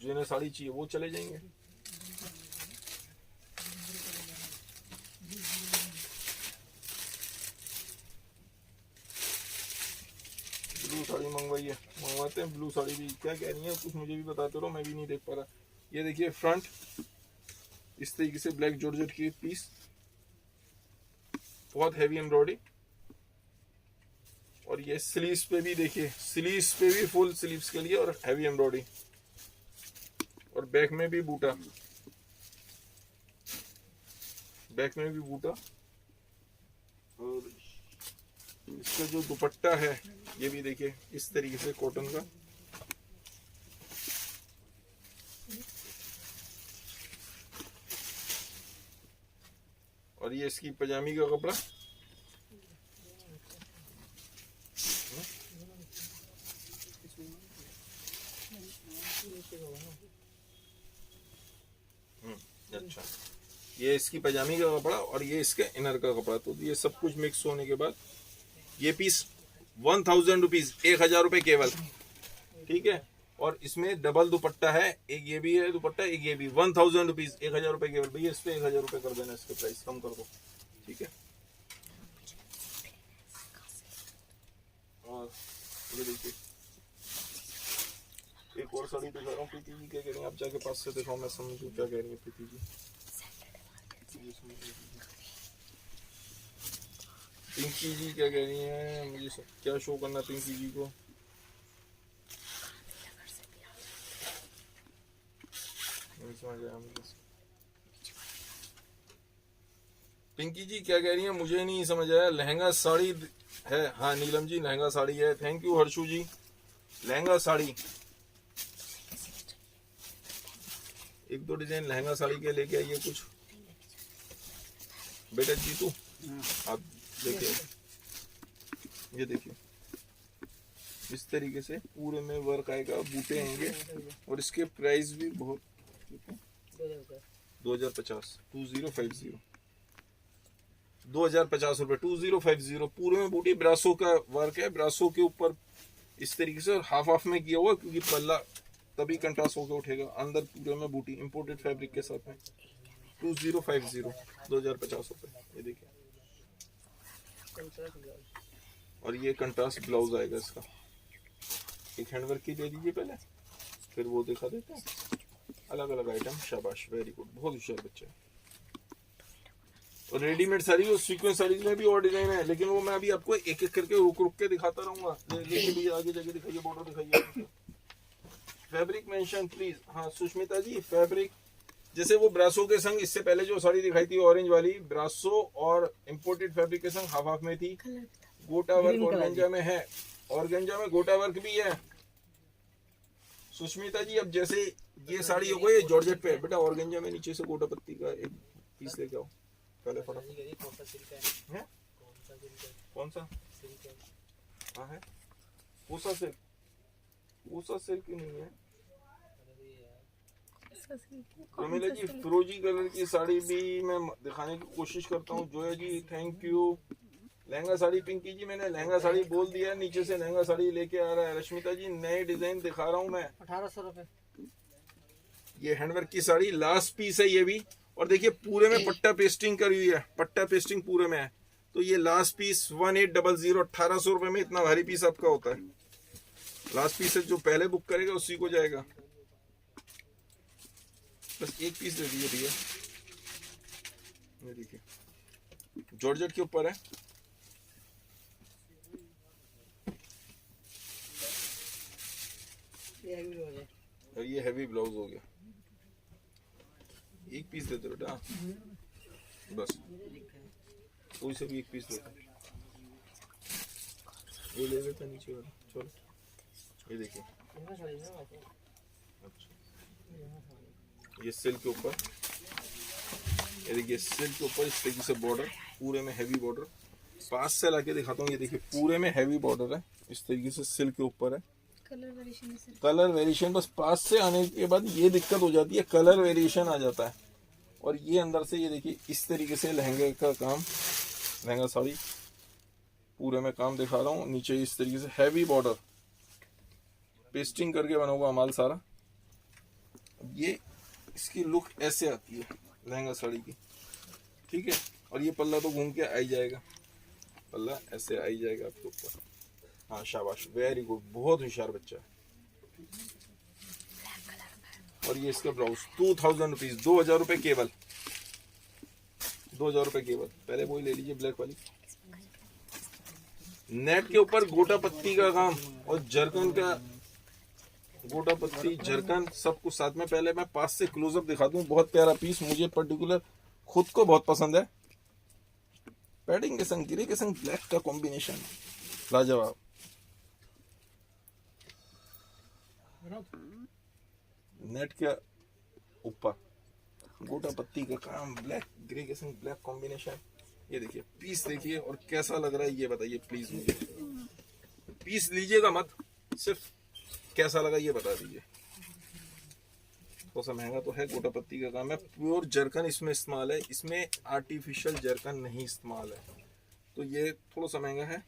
[SPEAKER 1] जिन्हें साड़ी चाहिए वो चले जाएंगे। ब्लू साड़ी मंगवाइए, मंगवाते हैं ब्लू साड़ी भी। क्या कह रही है कुछ मुझे भी बताते रहो, मैं भी नहीं देख पा रहा। ये देखिए फ्रंट इस तरीके से ब्लैक जॉर्जेट की पीस, बहुत हैवी एम्ब्रॉयडरी। और ये स्लीव्स पे भी देखिए, स्लीव्स पे भी फुल स्लीव्स के लिए और हैवी एम्ब्रॉयडरी, और बैक में भी बूटा, बैक में भी बूटा। और इसका जो दुपट्टा है ये भी देखिए इस तरीके से कॉटन का, और ये इसकी पजामी का कपड़ा, अच्छा ये इसकी पजामी का कपड़ा और ये इसके इनर का कपड़ा। तो ये सब कुछ मिक्स होने के बाद ये पीस 1000 रुपीज, 1000 रुपए केवल, ठीक है। और इसमें डबल दुपट्टा है, एक ये भी है दुपट्टा, एक ये भी, 1000 रुपीज, 1000 रुपए केवल। भैया इस पे 1000 रुपए कर देना, इसके प्राइस कम कर दो, ठीक है। और ये देखिए एक और साड़ी दिखा रहा हूँ। प्रीति जी क्या कह रही है, आप जाके पास से दिखाओ, मैं समझू क्या कह रही है प्रीति जी। पिंकी जी क्या कह रही है, मुझे क्या शो करना पिंकी जी को? नहीं समझ आया मुझे। पिंकी जी क्या कह रही है मुझे नहीं समझ आया। लहंगा साड़ी है, हाँ नीलम जी लहंगा साड़ी है, थैंक यू हर्षू जी। लहंगा साड़ी, एक दो डिजाइन लहंगा साड़ी के लेके आइए कुछ। बेटा जीतू आप देखिए, ये देखिए इस तरीके से पूरे में वर्क आएगा, बूटे आएंगे, और इसके प्राइस भी बहुत 2050, 2050, 2050 रुपए, 2050। पूरे में बूटी, ब्रासो का वर्क है, ब्रासो के ऊपर इस तरीके से, और हाफ हाफ में किया हुआ क्योंकि पल्ला तभी कंट्रास्ट होकर उठेगा। अंदर पूरे में बूटी इंपोर्टेड फैब्रिक के साथ में 2050, 2050 रुपए। ये देखिए, और ये कंट्रास्ट ब्लाउज आएगा इसका। एक हैंडवर्क की दे दीजिए पहले, फिर वो दिखा देते हैं। अलग अलग आइटम, शाबाश, वेरी गुड, बहुत होशियार बच्चा है। और रेडीमेड साड़ी और सीक्वेंस साड़ीज में भी और डिजाइन है, लेकिन वो मैं अभी आपको एक एक करके रुक रुक के दिखाता रहूंगा। देखिए भैया आगे जाके दिखाइए, बॉर्डर दिखाइए, फैब्रिक मेंशन प्लीज। हाँ सुष्मिता जी, फैब्रिक जैसे वो ब्रासो के संग, इससे पहले जो साड़ी दिखाई थी ऑरेंज वाली, ब्रासो और इंपोर्टेड फैब्रिक के संग हाफ हाफ में थी। गोटा वर्क ऑर्गेंजा में है, ऑर्गेंजा में गोटा वर्क भी है। सुष्मिता जी अब जैसे ये साड़ी हो गई जॉर्जेट पे है बेटा, ऑर्गेंजा में नीचे से गोटा पत्ती का एक पीस लेके आओ पहले फटाफट।
[SPEAKER 3] कौन सा सिल्क है?
[SPEAKER 1] है
[SPEAKER 3] कौन सा सिल्क है?
[SPEAKER 1] कौन सा?
[SPEAKER 3] सिल्क है।
[SPEAKER 1] हाँ है पूसा सिल्क, पूसा सिल्क नहीं है
[SPEAKER 3] अरे यार,
[SPEAKER 1] प्रमिला जी। फिरोजी कलर की साड़ी भी मैं दिखाने की कोशिश करता हूँ। जोया जी थैंक यू। लहंगा साड़ी पिंकी जी, मैंने लहंगा साड़ी बोल दिया, नीचे से लहंगा साड़ी लेके आ रहा है। रश्मिता जी नए डिजाइन दिखा रहा हूँ मैं।
[SPEAKER 3] 1800 रुपए।
[SPEAKER 1] ये हैंडवर्क की साड़ी लास्ट पीस है ये भी, और देखिए पूरे में पट्टा पेस्टिंग करी हुई है, पट्टा पेस्टिंग पूरे में है। तो ये लास्ट पीस 1800 1800 रुपए में इतना भारी पीस आपका होता है। लास्ट पीस है, जो पहले बुक करेगा उसी को जाएगा। बस एक पीस दे दीजिए भैया। ये देखिए जॉर्जेट के ऊपर है। और ये हैवी ब्लाउज हो गया। एक पीस देते बेटा बस, कोई से भी एक पीस देते। ये ले लेता नीचे वाला। चलो ये देखिए, अच्छा ये सिल्क के ऊपर, ये देखिए सिल्क के ऊपर इस तरीके से बॉर्डर, पूरे में हैवी बॉर्डर। पास से लाके दिखाता हूँ, ये देखिए पूरे में हैवी बॉर्डर है, इस तरीके से सिल्क के ऊपर है।
[SPEAKER 2] कलर वेरिएशन है सर।
[SPEAKER 1] कलर वेरिएशन बस पास से आने के बाद ये दिक्कत हो जाती है, कलर वेरिएशन आ जाता है। और ये अंदर से ये देखिए इस तरीके से लहंगे का काम, लहंगा साड़ी पूरे में काम दिखा रहा हूँ। नीचे इस तरीके से हैवी बॉर्डर पेस्टिंग करके बना हुआ माल सारा। ये इसकी लुक ऐसे आती है लहंगा साड़ी की, ठीक है। और ये पल्ला तो घूम के आ ही जाएगा, पल्ला ऐसे आ ही जाएगा आपके ऊपर। हाँ शाबाश, वेरी गुड, बहुत होशियार बच्चा है। और ये इसका ब्लाउज 2000 रुपीज, 2000 रुपए केवल, 2000 रुपए केवल। पहले वही ले लीजिए ब्लैक वाली। नेट के ऊपर गोटा पत्ती का काम और जरकन का, गोटा पत्ती जरकन सब कुछ साथ में। पहले मैं पास से क्लोजअप दिखा दूं, बहुत प्यारा पीस, मुझे पर्टिकुलर खुद को बहुत पसंद है। पैडिंग के संग, गिरे के संग ब्लैक का कॉम्बिनेशन लाजवाब। नेट के ऊपर गोटा पत्ती का काम, ब्लैक ग्रे के संग ब्लैक कॉम्बिनेशन। ये देखिए पीस देखिए और कैसा लग रहा है ये बताइए प्लीज मुझे। पीस लीजिएगा मत, सिर्फ कैसा लगा ये बता दीजिए। थोड़ा सा महंगा तो है, गोटा पत्ती का काम है, प्योर जरकन इसमें इस्तेमाल है, इसमें आर्टिफिशियल जरकन नहीं इस्तेमाल है। तो ये थोड़ा सा महंगा है,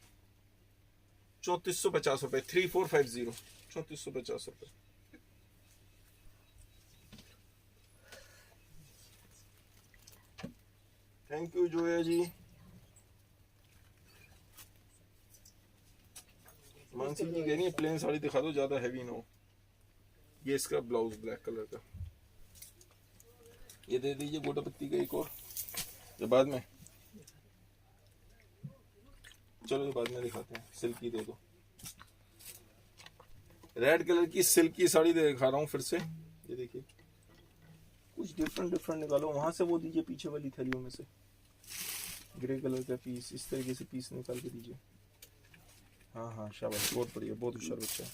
[SPEAKER 1] 3450 रुपए, 3450, 3450 रुपए। थैंक यू जोया जी। मानसी जी कह रही है प्लेन साड़ी दिखा दो, ज्यादा हैवी ना हो। ये इसका ब्लाउज ब्लैक कलर का, ये दे दीजिए गोटा पत्ती का एक और, ये बाद में, चलो ये बाद में दिखाते हैं। सिल्क की दे दो, रेड कलर की सिल्क की साड़ी दिखा रहा हूँ फिर से। ये देखिए कुछ डिफरेंट डिफरेंट निकालो, वहां से वो दीजिए पीछे वाली थैलियों में से ग्रे कलर का पीस, इस तरीके से पीस निकाल के दीजिए। हाँ हाँ शाबाश, बहुत बढ़िया, बहुत होशियार बच्चा है।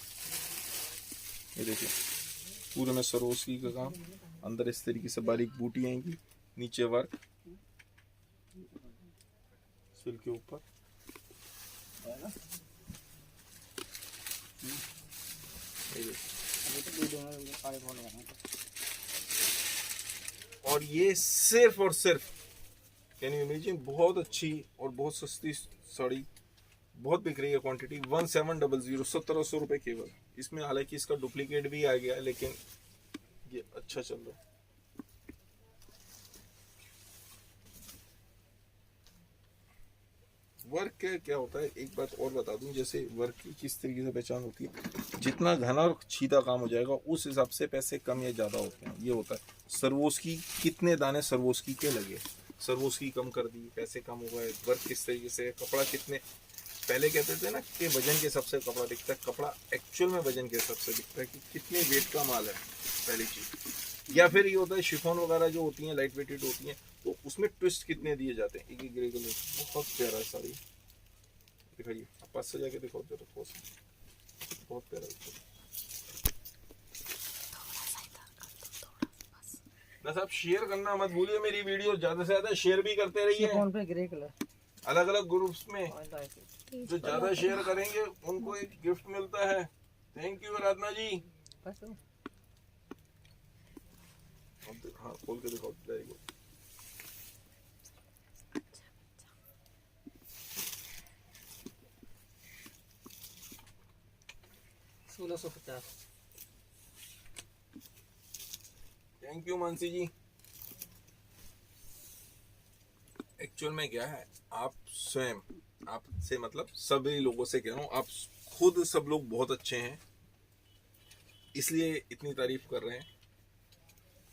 [SPEAKER 1] ये देखिए पूरे में सरोस्की का काम, अंदर इस तरीके से बारीक बूटी आएंगी, नीचे वर्क सिल्क के ऊपर। और ये सिर्फ और सिर्फ, कैन यू इमेजिन, बहुत अच्छी और बहुत सस्ती साड़ी, बहुत बिक रही है क्वांटिटी, 1700, 1700 रुपए केवल। इसमें हालांकि इसका डुप्लीकेट भी आ गया है, लेकिन ये अच्छा चल रहा है। वर्क क्या होता है, एक बात और बता दूं, जैसे वर्क की किस तरीके से पहचान होती है, जितना घना और छीदा काम हो जाएगा उस हिसाब से पैसे कम या ज्यादा होते हैं। ये होता है सरवोस्की, कितने दाने सरवोस्की के लगे, सरवोस्की कम कर दी, पैसे कम हो गए। वर्क किस तरीके से, कपड़ा कितने, पहले कहते थे ना कि वजन के हिसाब से कपड़ा दिखता है, कपड़ा एक्चुअल में वजन के हिसाब से दिखता है कि कितने वेट का माल है, पहली चीज। या फिर ये होता है शिफॉन वगैरह जो होती हैं लाइट वेटेड होती हैं, तो उसमें ट्विस्ट कितने दिए जाते हैं। एक ग्रे कलर बहुत प्यारा है साड़ी, दिखाइए पास से जाके दिखाओ जरा थोड़ा सा, बहुत प्यारा है। बस आप शेयर करना मत भूलिए मेरी वीडियो, ज्यादा से ज्यादा शेयर भी करते रहिए
[SPEAKER 3] फोन पे ग्रे कलर
[SPEAKER 1] अलग अलग ग्रुप्स में।
[SPEAKER 2] तेज
[SPEAKER 1] जो ज्यादा शेयर करेंगे उनको एक गिफ्ट मिलता है। थैंक यू आराधना जी।
[SPEAKER 3] बस तो
[SPEAKER 1] हाँ खोल के दिखाओ, वेरी गुड।
[SPEAKER 3] सोलह 1650।
[SPEAKER 1] Thank you Mansi ji. Actual में क्या है, आप स्वयं, आपसे मतलब सभी लोगों से कह रहा हूँ, आप खुद सब लोग बहुत अच्छे हैं इसलिए इतनी तारीफ कर रहे हैं।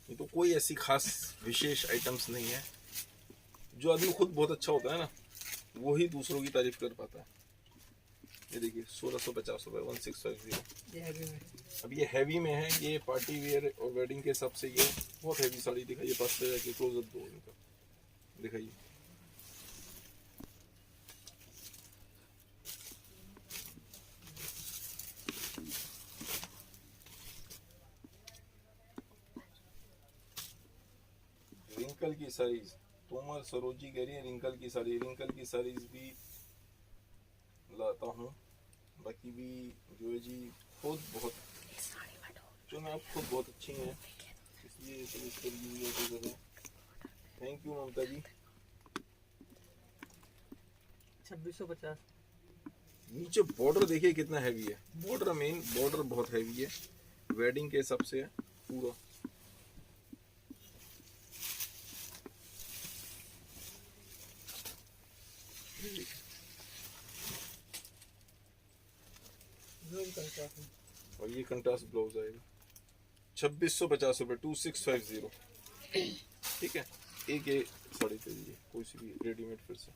[SPEAKER 1] नहीं तो कोई ऐसी खास विशेष आइटम्स नहीं है। जो आदमी खुद बहुत अच्छा होता है ना, वही दूसरों की तारीफ कर पाता है। ये देखिए 1650 रुपये 1650।
[SPEAKER 3] ये हैवी में
[SPEAKER 1] अब ये हैवी में है, ये पार्टी वेयर और वेडिंग के हिसाब से ये बहुत हैवी साड़ी दिखाइए। पास से जाके क्लोजअप दो इनका दिखाइए। रिंकल की साड़ीज, तोमर सरोजी कह रही है रिंकल की साड़ी। रिंकल की साड़ीज भी लाता हूँ, बाकी भी जो है जी खुद बहुत जो ना, आप खुद बहुत अच्छी हैं इसलिए सजेस्ट कर। थैंक यू ममता जी।
[SPEAKER 3] 2650।
[SPEAKER 1] नीचे बॉर्डर देखिए कितना हैवी है। बॉर्डर मेन बॉर्डर बहुत हैवी है, वेडिंग के हिसाब से है पूरा। और ये कंट्रास्ट ब्लाउज आएगा 2650 रुपये 2650। ठीक है, एक ये साड़ी दे दीजिए कोई सी भी रेडीमेड। फिर से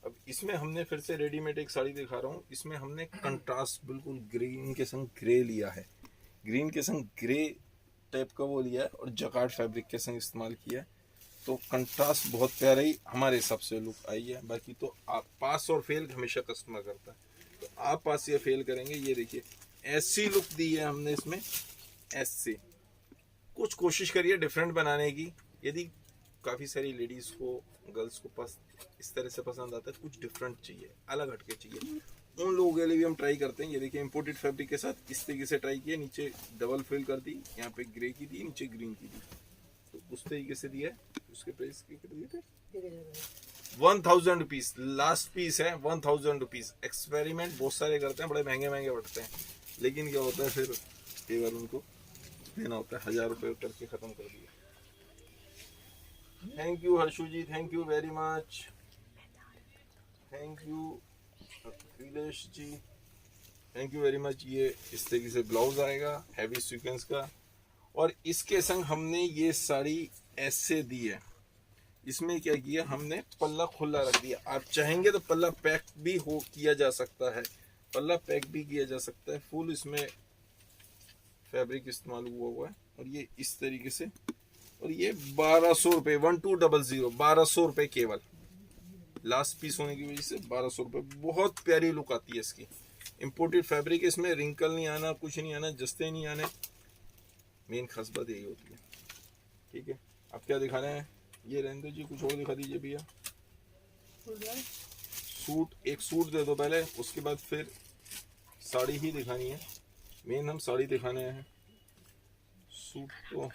[SPEAKER 1] अब इसमें हमने फिर से रेडीमेड एक साड़ी दिखा रहा हूँ। इसमें हमने कंट्रास्ट बिल्कुल ग्रीन के संग ग्रे लिया है, ग्रीन के संग ग्रे टाइप का वो लिया है और जकार्ड फैब्रिक के संग इस्तेमाल किया है। तो कंट्रास्ट बहुत प्यारा ही हमारे हिसाब से लुक आई है। बाकी तो आप पास और फेल हमेशा कस्टमर करता है, तो आप पास या फेल करेंगे। ये देखिए ऐसी लुक दी है हमने इसमें, ऐसे कुछ कोशिश करिए डिफरेंट बनाने की। यदि काफ़ी सारी लेडीज़ को, गर्ल्स को इस तरह से पसंद आता है, कुछ डिफरेंट चाहिए, अलग हटके चाहिए, उन लोगों के लिए भी हम ट्राई करते हैं। ये देखिए इम्पोर्टेड फैब्रिक के साथ इस तरीके से ट्राई किया। नीचे डबल फिल कर दी, यहाँ पे ग्रे की दी, नीचे ग्रीन की दी, तो उस तरीके से दिया है। उसके प्राइस क्या दिए थे 1000 रुपीज। लास्ट पीस है 1000 रुपीज। एक्सपेरिमेंट बहुत सारे करते हैं, बड़े महंगे महंगे बढ़ते हैं, लेकिन क्या होता है फिर कई बार उनको देना होता है। 1000 रुपये करके खत्म कर दिया। Thank you Harshu ji, thank you very much, thank you Akhilesh ji, thank you very much. ये इस तरीके से ब्लाउज आएगा हैवी सीक्वेंस का, और इसके संग हमने ये साड़ी ऐसे दी है। इसमें क्या किया हमने, पल्ला खुला रख दिया। आप चाहेंगे तो पल्ला पैक भी हो किया जा सकता है, पल्ला पैक भी किया जा सकता है। फुल इसमें फैब्रिक इस्तेमाल हुआ है, और ये इस तरीके से। और ये 1200 रुपये 1200 1200 रुपये केवल। लास्ट पीस होने की वजह से 1200 रुपये। बहुत प्यारी लुक आती है इसकी। इम्पोर्टेड फैब्रिक, इसमें रिंकल नहीं आना, कुछ नहीं आना, जस्ते नहीं आने। मेन खास बात यही होती है। ठीक है, अब क्या दिखा रहे हैं, ये रहने दो जी, कुछ और दिखा दीजिए भैया। सूट, एक सूट दे दो पहले, उसके बाद फिर साड़ी ही दिखानी है। मेन हम साड़ी दिखाने हैं, सूट तो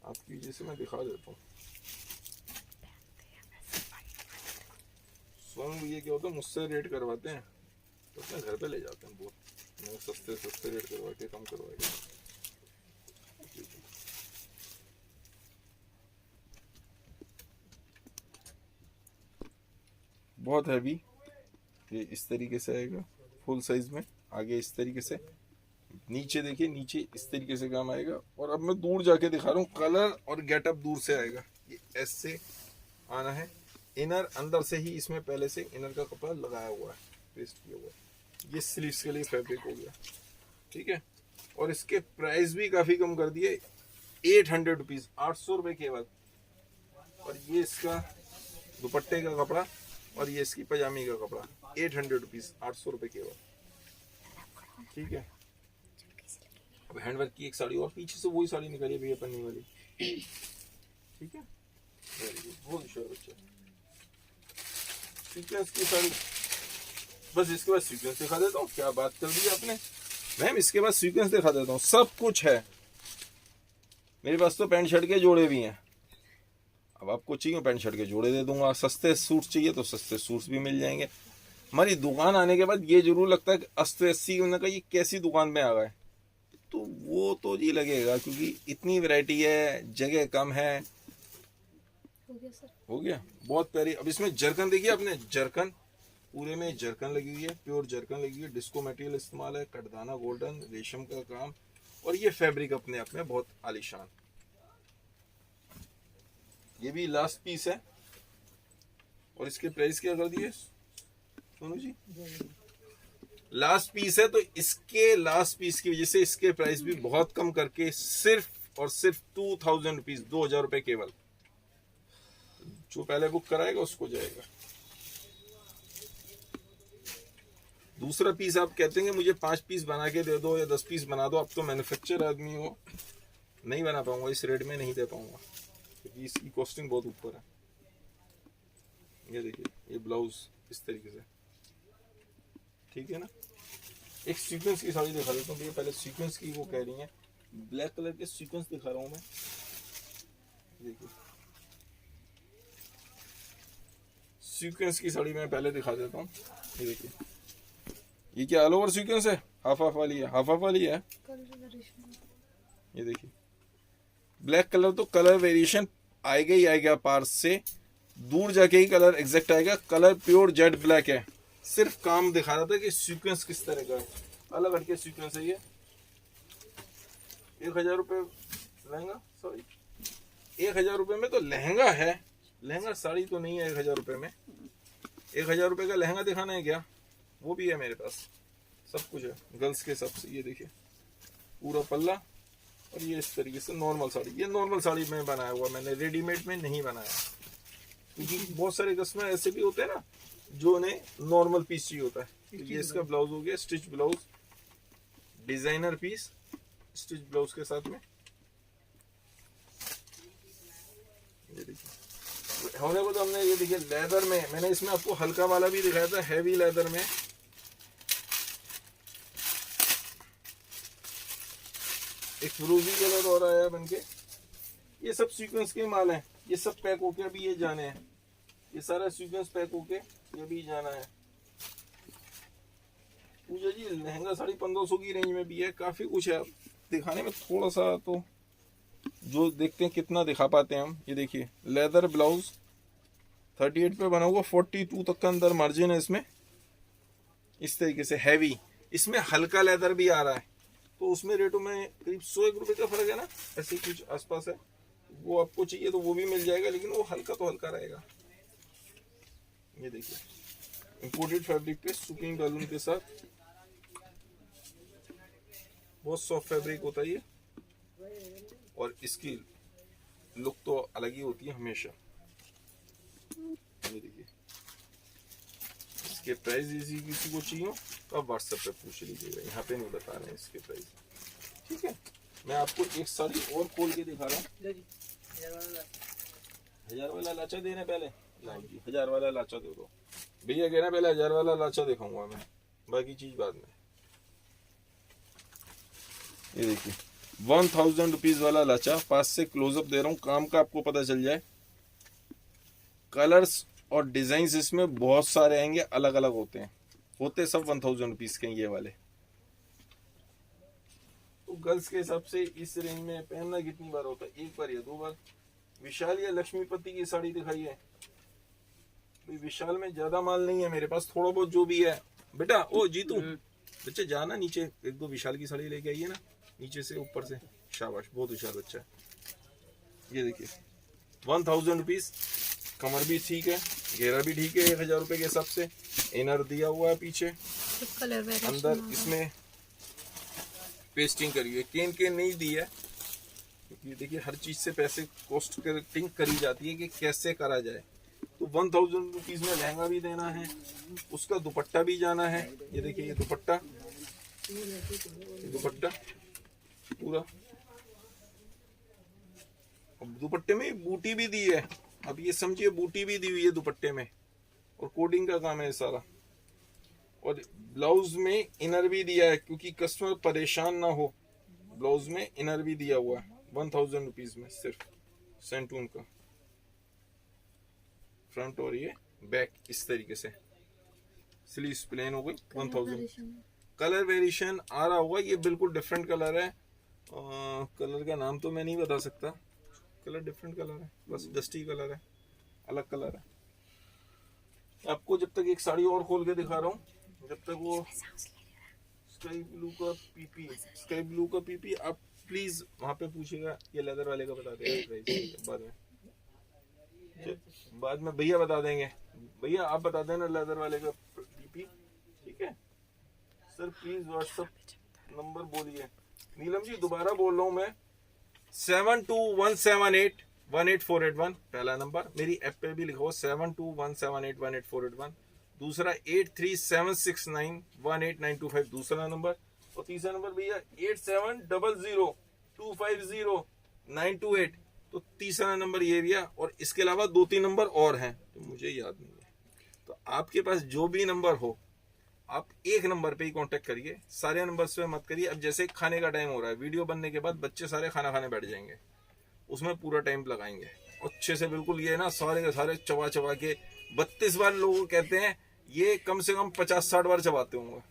[SPEAKER 1] आपकी वजह से मैं दिखा देता हूँ। स्वयं ये क्या होता है, मुझसे रेट करवाते हैं तो अपने घर पे ले जाते हैं। बहुत मैं सस्ते सस्ते रेट करवा के कम करवाएगा। बहुत हैवी, ये इस तरीके से आएगा फुल साइज में। आगे इस तरीके से, नीचे देखिए, नीचे इस तरीके से काम आएगा। और अब मैं दूर जाके दिखा रहा हूँ, कलर और गेटअप दूर से आएगा। ये ऐसे आना है। इनर अंदर से ही इसमें पहले से इनर का कपड़ा लगाया हुआ है, पेस्ट किया हुआ है। ये स्लीव्स के लिए फैब्रिक हो गया। ठीक है, और इसके प्राइस भी काफी कम कर दिए, 800 रुपीज, 800 रुपये केवल। और ये इसका दुपट्टे का कपड़ा और ये इसकी पजामी का कपड़ा, 800 रुपीज, 800 रुपये केवल। ठीक है, अब हैंडवर्क की एक साड़ी और पीछे से वही साड़ी निकालिए भैया पन्नी वाली, ठीक है, वेरी गुड, बहुत होशियार बच्चा। सीक्वेंस की साड़ी, बस इसके बाद सीक्वेंस दिखा देता हूँ। क्या बात कर दी आपने मैम, इसके बाद सीक्वेंस दिखा देता हूँ। सब कुछ है मेरे पास, तो पैंट शर्ट के जोड़े भी हैं। अब आपको चाहिए पैंट शर्ट के जोड़े दे दूंगा, सस्ते सूट चाहिए तो सस्ते सूट्स भी मिल जाएंगे। हमारी दुकान आने के बाद ये जरूर लगता है कि 80 उन्होंने कहा ये कैसी दुकान में आ गए, तो वो तो जी लगेगा क्योंकि इतनी वैरायटी है, जगह कम है।
[SPEAKER 2] हो गया सर,
[SPEAKER 1] हो गया, बहुत प्यारी। अब इसमें जरकन देखिए आपने, जरकन पूरे में जरकन लगी हुई है, प्योर जरकन लगी हुई है, डिस्को मटेरियल इस्तेमाल है, कटदाना गोल्डन रेशम का काम, और ये फैब्रिक अपने आप में बहुत आलीशान। ये भी लास्ट पीस है और इसके प्राइस क्या कर दिए सोनू जी, लास्ट पीस है, तो इसके लास्ट पीस की वजह से इसके प्राइस भी बहुत कम करके सिर्फ और सिर्फ 2000 रुपीज, 2000 रुपए केवल। जो पहले बुक कराएगा उसको जाएगा। दूसरा पीस आप कहते हैं मुझे 5 पीस बना के दे दो या 10 पीस बना दो, आप तो मैन्युफैक्चर आदमी हो, नहीं बना पाऊंगा, इस रेट में नहीं दे पाऊंगा क्योंकि इसकी कॉस्टिंग बहुत ऊपर है। ये देखिए, ये ब्लाउज इस तरीके से, ठीक है ना। एक सीक्वेंस की साड़ी दिखा देता हूँ भैया, पहले सीक्वेंस की वो कह रही है, ब्लैक कलर के सीक्वेंस दिखा रहा हूँ मैं। देखिए सीक्वेंस की साड़ी मैं पहले दिखा देता हूँ। ये देखिए, ये क्या ऑल ओवर सीक्वेंस है, हाफ हाफ वाली है, हाफ हाफ वाली है। ये देखिए ब्लैक कलर, तो कलर वेरिएशन आएगा ही आएगा, पार्स से दूर जाके ही कलर एग्जैक्ट आएगा। कलर प्योर जेड ब्लैक है, सिर्फ काम दिखा रहा था कि सीक्वेंस किस तरह का है, अलग हटके सीक्वेंस है ये। 1000 रुपए लहंगा, सॉरी 1000 रुपए में तो लहंगा है, लहंगा साड़ी तो नहीं है 1000 रुपए में। 1000 रुपए का लहंगा दिखाना है क्या, वो भी है मेरे पास, सब कुछ है गर्ल्स के हिसाब से। ये देखिए पूरा पल्ला, और ये इस तरीके से नॉर्मल साड़ी, ये नॉर्मल साड़ी में बनाया हुआ, मैंने रेडीमेड में नहीं बनाया क्योंकि बहुत सारे कस्टमर ऐसे भी होते हैं ना जो उन्हें नॉर्मल पीस चाहिए होता है। तो ये इसका ब्लाउज हो गया, stitch blouse, designer piece stitch blouse के साथ में। ये देखिए होने को तो हमने, ये देखिए लेदर में, मैंने इसमें आपको हल्का वाला भी दिखाया था, हैवी लेदर में। एक फिरोजी कलर और आया बनके। ये सब सीक्वेंस के माल हैं, ये सब पैक होके अभी ये जाने हैं, ये सारा सीक्वेंस पैक होके ये भी जाना है। पूजा जी लहंगा 1550 की रेंज में भी है, काफी कुछ है। दिखाने में थोड़ा सा तो जो देखते हैं कितना दिखा पाते हैं हम। ये देखिए लेदर ब्लाउज 38 पे बना हुआ, 42 तक का अंदर मार्जिन है इसमें, इस तरीके से हैवी। इसमें हल्का लेदर भी आ रहा है, तो उसमें रेटों में करीब 101 रुपए का फर्क है ना, ऐसे कुछ आसपास है। वो आपको चाहिए तो वो भी मिल जाएगा, लेकिन वो हल्का तो हल्का रहेगा। ये देखिए इंपोर्टेड फैब्रिक पे सुकिंग गालून के साथ, बहुत सॉफ्ट फैब्रिक होता है ये, और इसकी लुक तो अलग ही होती है हमेशा। ये देखिए इसके प्राइस इसी किसी को चाहिए तो आप व्हाट्सएप पे पूछ लीजिएगा, यहाँ पे नहीं बता रहे हैं इसके प्राइस, ठीक है। मैं आपको एक साड़ी और खोल के दिखा रहा हूँ। 1000 वाला लाचा देना पहले, लाओ जी 1000 वाला लाचा दे दो भैया, कहना पहले 1000 वाला लाचा दिखाऊंगा मैं, बाकी चीज बाद में। ये देखिए 1000 रुपीज वाला लाचा, पास से क्लोजअप दे रहा हूँ, काम का आपको पता चल जाए। कलर्स और डिजाइन इसमें बहुत सारे आएंगे, अलग अलग होते सब 1000 रुपीज के ये वाले। तो गर्ल्स के हिसाब से इस रेंज में पहनना कितनी बार होता है, एक बार या 2 बार। विशाल या लक्ष्मीपति की साड़ी दिखाई है, विशाल में ज्यादा माल नहीं है मेरे पास, थोड़ा बहुत जो भी है। बेटा ओ जीतू बच्चे जाना नीचे, 1-2 विशाल की साड़ी लेके आइए ना, नीचे से ऊपर से, शाबाश बहुत होशियार बच्चा है। ये देखिए 1000 रुपीज, कमर भी ठीक है, घेरा भी ठीक है 1000 रुपए के हिसाब से। इनर दिया हुआ है पीछे, अंदर इसमें पेस्टिंग करी है, केन नहीं दी है क्योंकि देखिए हर चीज से पैसे कॉस्टिंग करी जाती है कि कैसे करा जाए। तो 1000 रुपीज में लहंगा भी देना है, उसका दुपट्टा भी जाना है। ये देखिए ये दुपट्टा पूरा। अब दुपट्टे में बूटी भी दी है, अब ये समझिए बूटी भी दी हुई है दुपट्टे में, और कोडिंग का काम है सारा। और ब्लाउज में इनर भी दिया है, क्योंकि कस्टमर परेशान ना हो, ब्लाउज में इनर भी दिया हुआ है 1000 रुपीज में सिर्फ सेंटून का। फ्रंट और ये बैक इस तरीके से, स्लीव्स प्लेन हो गई 1000। कलर वेरिएशन आ रहा होगा, ये बिल्कुल डिफरेंट कलर है। कलर का नाम तो मैं नहीं बता सकता, कलर डिफरेंट कलर है, बस डस्टी कलर है, अलग कलर है। आपको जब तक एक साड़ी और खोल के दिखा रहा हूँ, जब तक वो स्काई ब्लू का पीपी आप प्लीज वहां पे पूछिएगा, ये लेदर वाले का बता देगा बाद में भैया बता देंगे, भैया आप बता देना लेदर वाले का पीपी, ठीक है सर। प्लीज व्हाट्सएप नंबर बोलिए। नीलम जी दोबारा बोल रहा हूँ मैं, 7217818481 पहला नंबर, मेरी ऐप पे भी लिखा हुआ 7217818481। दूसरा 8376918925 दूसरा नंबर, और तीसरा नंबर भैया 8700250928, तो तीसरा नंबर ये भैया। और इसके अलावा 2-3 नंबर और हैं तो मुझे याद नहीं है। तो आपके पास जो भी नंबर हो, आप एक नंबर पे ही कांटेक्ट करिए, सारे नंबर पे मत करिए। अब जैसे खाने का टाइम हो रहा है, वीडियो बनने के बाद बच्चे सारे खाना खाने बैठ जाएंगे, उसमें पूरा टाइम लगाएंगे अच्छे से, बिल्कुल ये ना सारे के सारे चबा चबा के 32 बार लोग कहते हैं, ये कम से कम 50-60 बार चबाते होंगे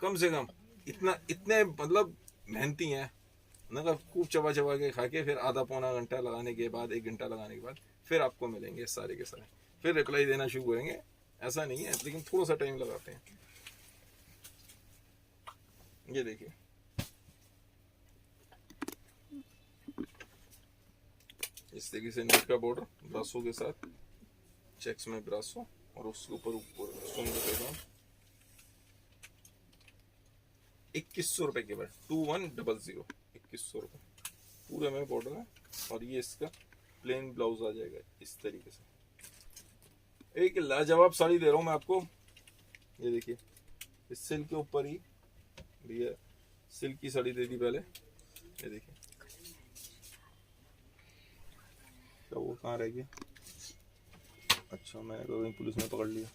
[SPEAKER 1] कम से कम, इतने मतलब मेहनती हैं ना। खूब चबा चबा के खा के फिर आधा पौना घंटा लगाने के बाद, 1 घंटा लगाने के बाद फिर आपको मिलेंगे सारे के सारे, फिर रिप्लाई देना शुरू करेंगे। ऐसा नहीं है, लेकिन थोड़ा सा टाइम लगाते हैं। ये देखिए इस तरीके से नेट का बॉर्डर ब्रासो के साथ, चेक्स में ब्रासो, और उसके ऊपर स्टोन का पैटर्न। 2100 रुपए के बाद 2100, 2100 रुपए पूरे में बॉर्डर है। और ये इसका प्लेन ब्लाउज आ जाएगा इस तरीके से। एक लाजवाब साड़ी दे रहा हूं मैं आपको, ये देखिए इस सिल्क के ऊपर ही भैया सिल्क की साड़ी दे दी पहले, ये देखिए। तो वो कहाँ रह गया, अच्छा मैंने कहा पुलिस ने पकड़ लिया।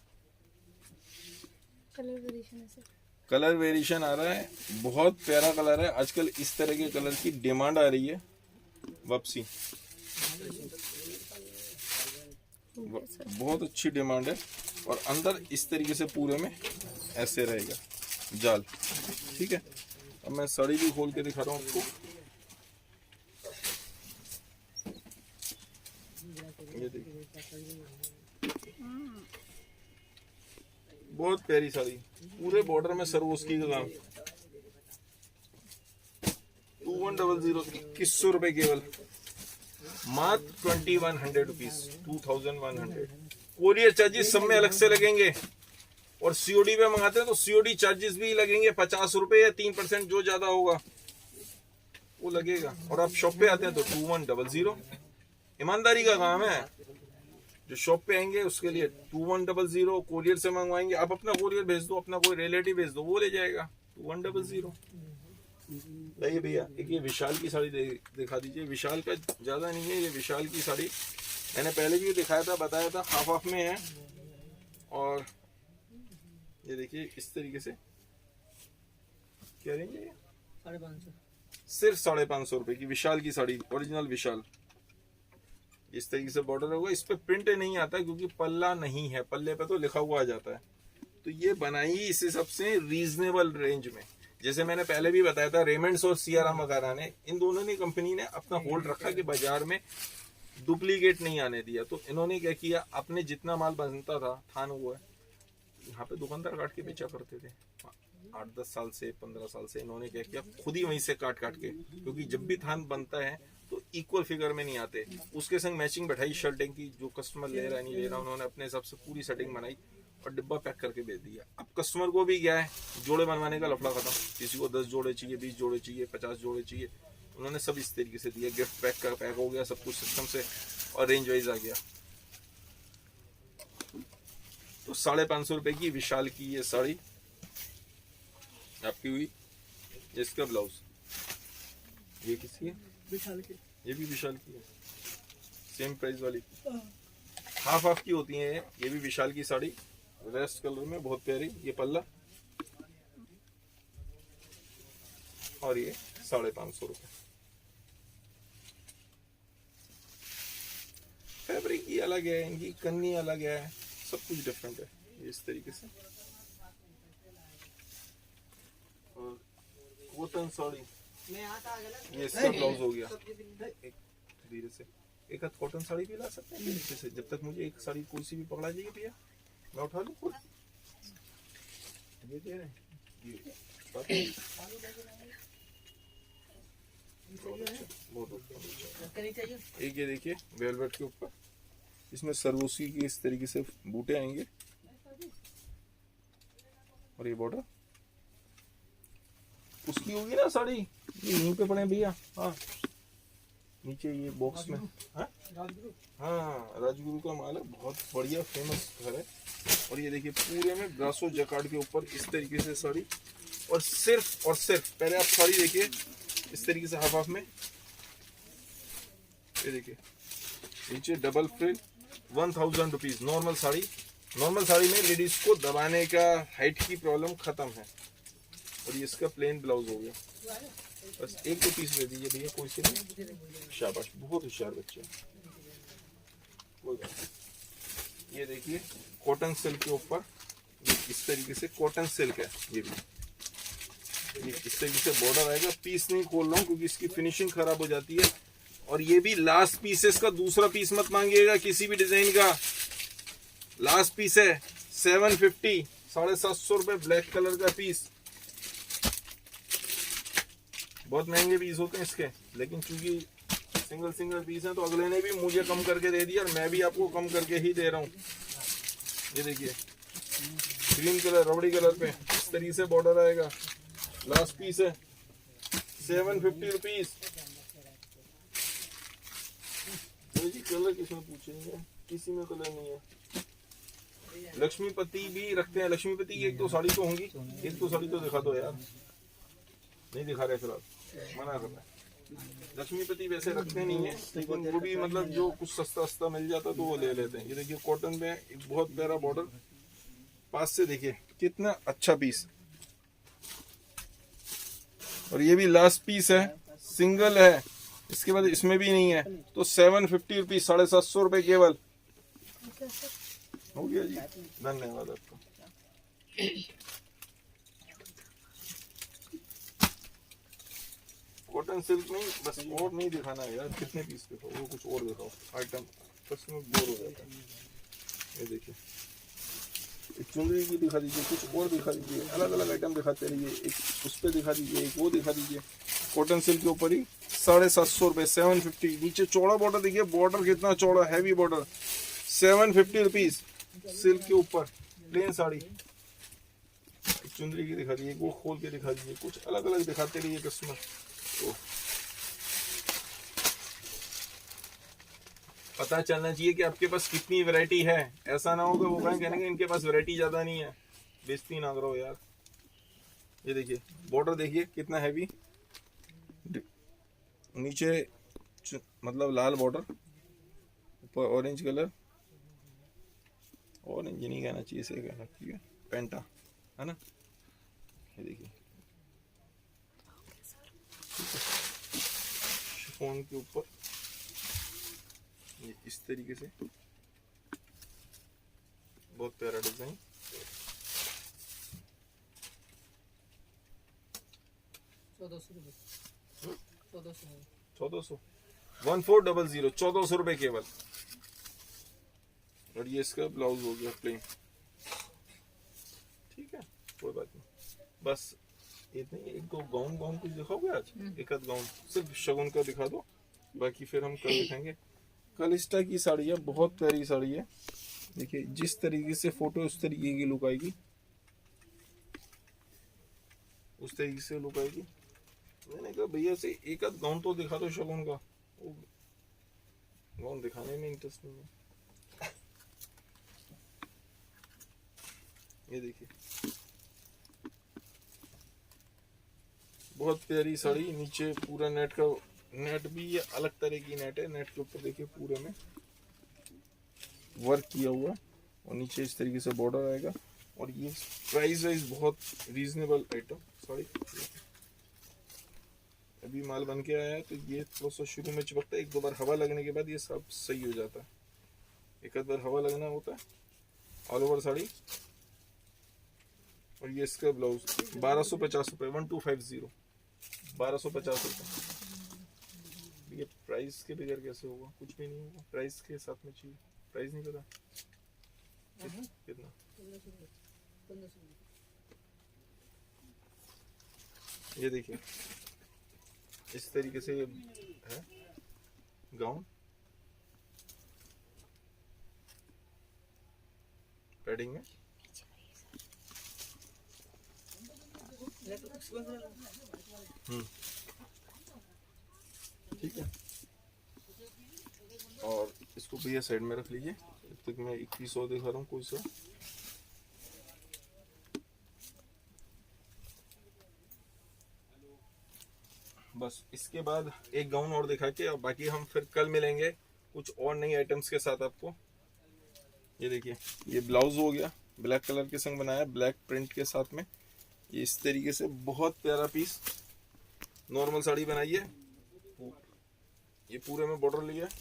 [SPEAKER 2] कलर वेरिएशन है सर,
[SPEAKER 1] कलर वेरिएशन आ रहा है, बहुत प्यारा कलर है। आजकल इस तरह के कलर की डिमांड आ रही है, वापसी बहुत अच्छी डिमांड है। और अंदर इस तरीके से पूरे में ऐसे रहेगा जाल, ठीक है। अब मैं साड़ी भी खोल के दिखा रहा हूँ आपको, ये देखिए बहुत प्यारी साड़ी, पूरे बॉर्डर में सरवोस्की का काम। 2100, 2100 रुपए केवल, मात्र 2100 रुपीज, 2100। कोरियर चार्जेस सब में अलग से लगेंगे, और सीओडी पे मंगाते हैं तो सीओडी चार्जेस भी लगेंगे 50 रुपए या 3% जो ज्यादा होगा वो लगेगा। और आप शॉप पे आते हैं तो 2100, ईमानदारी का काम है। जो शॉप पे आएंगे उसके लिए 2100, कोरियर से मंगवाएंगे, आप अपना कोरियर भेज दो, अपना कोई रिलेटिव भेज दो, वो ले जाएगा 2100। नहीं भैया एक ये विशाल की साड़ी दिखा दीजिए। विशाल का ज्यादा नहीं है, ये विशाल की साड़ी मैंने पहले भी दिखाया था, बताया था, हाफ हाफ में है। और ये देखिए इस तरीके से, क्या रेंज है,
[SPEAKER 3] 550,
[SPEAKER 1] सिर्फ 550 रुपए की विशाल की साड़ी, ओरिजिनल विशाल। इस तरीके से बॉर्डर होगा, इस पे प्रिंट नहीं आता क्योंकि पल्ला नहीं है, पल्ले पे तो लिखा हुआ आ जाता है। तो ये बनाई इस हिसाब से रीजनेबल रेंज में। जैसे मैंने पहले भी बताया था, रेमंड्स और सीआरएम वगैरह ने, इन दोनों ने कंपनी ने अपना होल्ड रखा कि बाजार में डुप्लीकेट नहीं आने दिया। तो इन्होंने क्या किया, अपने जितना माल बनता था, थान हुआ है, यहाँ पे दुकानदार काट के बेचा करते थे 8-10 साल से, 15 साल से। इन्होंने क्या किया, खुद ही वहीं से काट के, क्योंकि जब भी थान बनता है तो इक्वल फिगर में नहीं आते, उसके संग मैचिंग बैठाई शर्टिंग की, जो कस्टमर ले रहा है नहीं ले रहा, उन्होंने अपने हिसाब से पूरी सेटिंग बनाई और डिब्बा पैक करके भेज दिया। अब कस्टमर को भी क्या है, जोड़े बनवाने का लफड़ा खत्म, किसी को 10 जोड़े चाहिए, 20 जोड़े चाहिए, 50 जोड़े चाहिए, उन्होंने सब इस तरीके से दिया। गिफ्ट पैक का पैक हो गया, सब कुछ सिस्टम से, और रेंज वाइज आ गया। तो 550 रुपए की विशाल की ये साड़ी आपकी हुई, जिसका ब्लाउज ये किसकी है?
[SPEAKER 3] विशाल के।
[SPEAKER 1] ये भी विशाल की है, सेम प्राइस वाली, हाफ हाफ की होती है ये भी विशाल की साड़ी, रेस्ट कलर में, बहुत प्यारी। ये पल्ला और ये 550 रुपये। फैब्रिक ही अलग है, इनकी कन्नी अलग है, सब कुछ डिफरेंट है। ये इस तरीके से, और कॉटन साड़ी, ये इसका ब्लाउज हो गया। एक धीरे से एक हाथ कॉटन साड़ी भी ला सकते हैं नीचे से, जब तक मुझे एक साड़ी कोई सी भी पकड़ा जाएगी भैया, मैं उठा लूँ खुद। ये दे रहे हैं, ये बहुत अच्छा। एक ये देखिए वेलवेट के ऊपर, इसमें सरगोशी की इस तरीके से बूटे आएंगे, और ये बॉर्डर उसकी होगी ना साड़ी, ये यहीं पे पड़े भैया। हाँ नीचे ये बॉक्स में, हाँ राजगुरु का माल है, बहुत बढ़िया फेमस घर है। और ये देखिए पूरे में ब्रासो जकार्ड के ऊपर इस तरीके से साड़ी, और सिर्फ पहले आप साड़ी देखिए इस तरीके से हाफ हाफ में, ये देखिए नीचे double frill, 1000 rupees normal sari. Normal sari में लेडीज को दबाने का हाइट की प्रॉब्लम खत्म है। और ये इसका प्लेन ब्लाउज हो गया। बस एक दो पीस ले दीजिए भैया, कोई से नहीं। शाबाश, बहुत होशियार बच्चे। कोई बात नहीं। ये देखिए कॉटन सिल्क के ऊपर, ये इस तरीके से कॉटन सिल्क है, ये भी ये इस तरीके से बॉर्डर आएगा। पीस नहीं खोल रहा हूँ क्योंकि इसकी फिनिशिंग खराब हो जाती है। और ये भी लास्ट पीस है इसका, दूसरा पीस मत मांगिएगा किसी भी डिजाइन का, लास्ट पीस है। 750, 750 रुपए ब्लैक कलर का पीस। बहुत महंगे पीस होते हैं इसके, लेकिन चूंकि सिंगल पीस है तो अगले ने भी मुझे कम करके दे दिया और मैं भी आपको कम करके ही दे रहा हूँ। ये देखिए ग्रीन कलर रबड़ी कलर पे इस तरीके से बॉर्डर आएगा, लास्ट पीस है। 750 रुपीज। जी कलर किसमें पूछेंगे, किसी में कलर नहीं है। लक्ष्मीपति भी रखते हैं, लक्ष्मीपति की एक दो साड़ी तो होंगी, एक दो साड़ी तो दिखा दो यार। नहीं दिखा रहे फिलहाल, मना कर रहा है। लक्ष्मीपति वैसे रखते नहीं है, लेकिन वो भी मतलब जो कुछ सस्ता मिल जाता तो वो ले लेते हैं। ये देखिए कॉटन में एक बहुत प्यारा बॉर्डर, पास से देखिए कितना अच्छा पीस। और ये भी लास्ट पीस है, सिंगल है, इसके बाद इसमें भी नहीं है। तो 750 रुपीज, 750 रुपए केवल। हो गया जी, धन्यवाद आपका। कॉटन सिल्क नहीं, बस और नहीं दिखाना है यार, कितने पीस दिखाओ, वो कुछ और दिखाओ आइटम, बस में बोर हो जाता है। ये देखिए एक चुंदरी की दिखा दीजिए, कुछ और दिखा दीजिए, अलग अलग आइटम दिखाते रहिए। एक उस पर दिखा दीजिए, एक वो दिखा दीजिए। कॉटन सिल्क के ऊपर ही 750 रुपए, 750। नीचे चौड़ा बॉर्डर देखिए, बॉर्डर कितना चौड़ा, हैवी बॉर्डर। 750 रुपीज सिल्क के ऊपर प्लेन साड़ी। एक चुंदरी की दिखा दीजिए, वो खोल के दिखा दीजिए, कुछ अलग अलग दिखाते रहिए कस्टमर। तो पता चलना चाहिए कि आपके पास कितनी वैरायटी है। ऐसा ना हो कि वो कहेंगे इनके पास वैरायटी ज्यादा नहीं है, बेइज्जती ना करो यार। ये देखिए बॉर्डर देखिए कितना हैवी, नीचे मतलब लाल बॉर्डर, ऊपर ऑरेंज कलर, ऑरेंज नहीं कहना चाहिए, इसे कहना चाहिए पेंटा, है ना। ये देखिए शिफॉन के ऊपर ये इस तरीके से बहुत प्यारा डिजाइन। 1400 1400 1400 रुपए केवल। और ये इसका ब्लाउज हो गया प्लेन। ठीक है, कोई बात नहीं। बस इतने, एक दो गाउन कुछ दिखाओगे आज? एक आध गाउन सिर्फ शगुन का दिखा दो, बाकी फिर हम कल दिखाएंगे। कलिस्टा की साड़ी है, बहुत प्यारी साड़ी है। देखिए जिस तरीके से फोटो उस तरीके की लुक आएगी, उस तरीके से लुक आएगी। मैंने कहा भैया से एक आध गाउन तो दिखा दो शगुन का, वो गाउन दिखाने में इंटरेस्ट नहीं है। ये देखिए बहुत प्यारी साड़ी, नीचे पूरा नेट का, नेट भी ये अलग तरह की नेट है, नेट के ऊपर देखिए पूरे में वर्क किया हुआ और नीचे इस तरीके से बॉर्डर आएगा। और ये प्राइस वाइज बहुत रीजनेबल आइटम साड़ी। अभी माल बन के आया है तो ये थोड़ा सा शुरू में चिपकता है, एक दो बार हवा लगने के बाद ये सब सही हो जाता है। एक आध बार हवा लगना होता है। ऑल ओवर साड़ी और ये इसका ब्लाउज 1250 रुपये, 1250, 1250 रुपये। ये प्राइस के बगैर कैसे होगा, कुछ भी नहीं होगा, प्राइस के साथ में चाहिए। प्राइस नहीं पता कितना, ये देखिए इस तरीके से ये है गाउन, पैडिंग में। ठीक है, और इसको भैया साइड में रख लीजिए, जब तक मैं एक पीस और दिखा रहा हूँ कोई सा। बस इसके बाद एक गाउन और दिखा के और बाकी हम फिर कल मिलेंगे कुछ और नई आइटम्स के साथ आपको। ये देखिए ये ब्लाउज हो गया, ब्लैक कलर के संग बनाया, ब्लैक प्रिंट के साथ में। ये इस तरीके से बहुत प्यारा पीस, नॉर्मल साड़ी बनाई है, ये पूरे में बॉर्डर लिया है।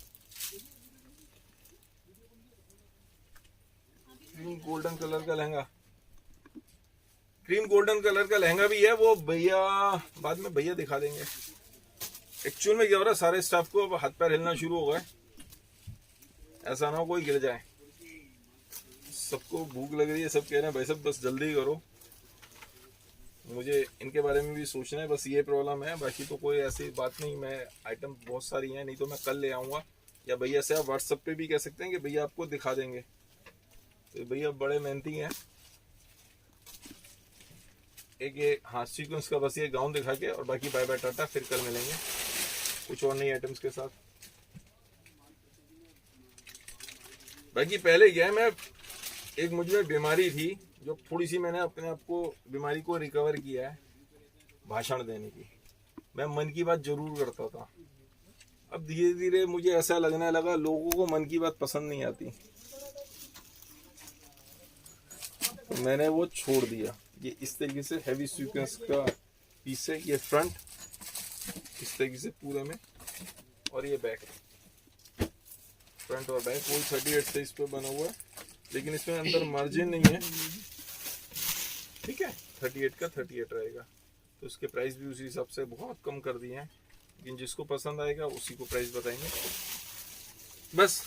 [SPEAKER 1] क्रीम गोल्डन कलर का लहंगा, क्रीम गोल्डन कलर का लहंगा भी है, वो भैया बाद में भैया दिखा देंगे। एक्चुअल में क्या हो रहा है, सारे स्टाफ को अब हाथ पैर हिलना शुरू हो गए, ऐसा ना हो कोई गिर जाए। सबको भूख लग रही है, सब कह रहे हैं भाई साहब बस जल्दी करो, मुझे इनके बारे में भी सोचना है, बस ये प्रॉब्लम है। बाकी तो कोई ऐसी बात नहीं, मैं आइटम बहुत सारी हैं, नहीं तो मैं कल ले आऊँगा, या भैया से आप व्हाट्सएप पे भी कह सकते हैं कि भैया आपको दिखा देंगे। तो भैया बड़े मेहनती हैं। एक ये हाँ सीक्वेंस का बस ये गाउन दिखा के और बाकी बाय बाय टाटा, फिर कल मिलेंगे कुछ और नई आइटम्स के साथ। बाकी पहले क्या है, मैं एक मुझ में बीमारी थी जो थोड़ी सी मैंने अपने आप को बीमारी को रिकवर किया है, भाषण देने की। मैं मन की बात जरूर करता था, अब धीरे धीरे मुझे ऐसा लगने लगा लोगों को मन की बात पसंद नहीं आती, तो मैंने वो छोड़ दिया। ये इस तरीके से हैवी सीक्वेंस का पीस है, ये फ्रंट इस तरीके से पूरे में, और ये बैक, फ्रंट और बैक वही 38 से इस पे बना हुआ है, लेकिन इसमें अंदर मार्जिन नहीं है। ठीक है, 38 का 38 रहेगा। तो उसके प्राइस भी उसी हिसाब से बहुत कम कर दिए हैं, लेकिन जिसको पसंद आएगा उसी को प्राइस बताएंगे। बस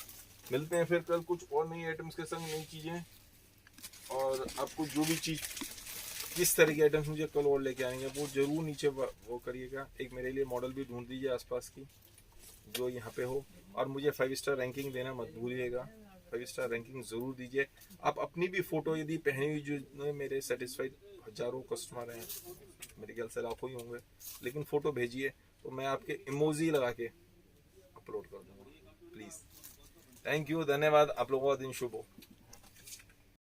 [SPEAKER 1] मिलते हैं फिर कल कुछ और नई आइटम्स के संग, नई चीज़ें, और आपको जो भी चीज़ किस तरह की आइटम्स मुझे कल और लेके आएंगे वो जरूर नीचे वो करिएगा। एक मेरे लिए मॉडल भी ढूंढ दीजिए आसपास की जो यहाँ पे हो, और मुझे 5 स्टार रैंकिंग देना मत भूलिएगा। 5 स्टार रैंकिंग ज़रूर दीजिए। आप अपनी भी फ़ोटो यदि पहनी हुई, जो मेरे सेटिस्फाइड हज़ारों कस्टमर हैं, मेरे ख्याल से लाखों ही होंगे, लेकिन फ़ोटो भेजिए तो मैं आपके इमोजी लगा के अपलोड कर दूँगा, प्लीज़। थैंक यू, धन्यवाद। आप लोगों का दिन शुभ हो।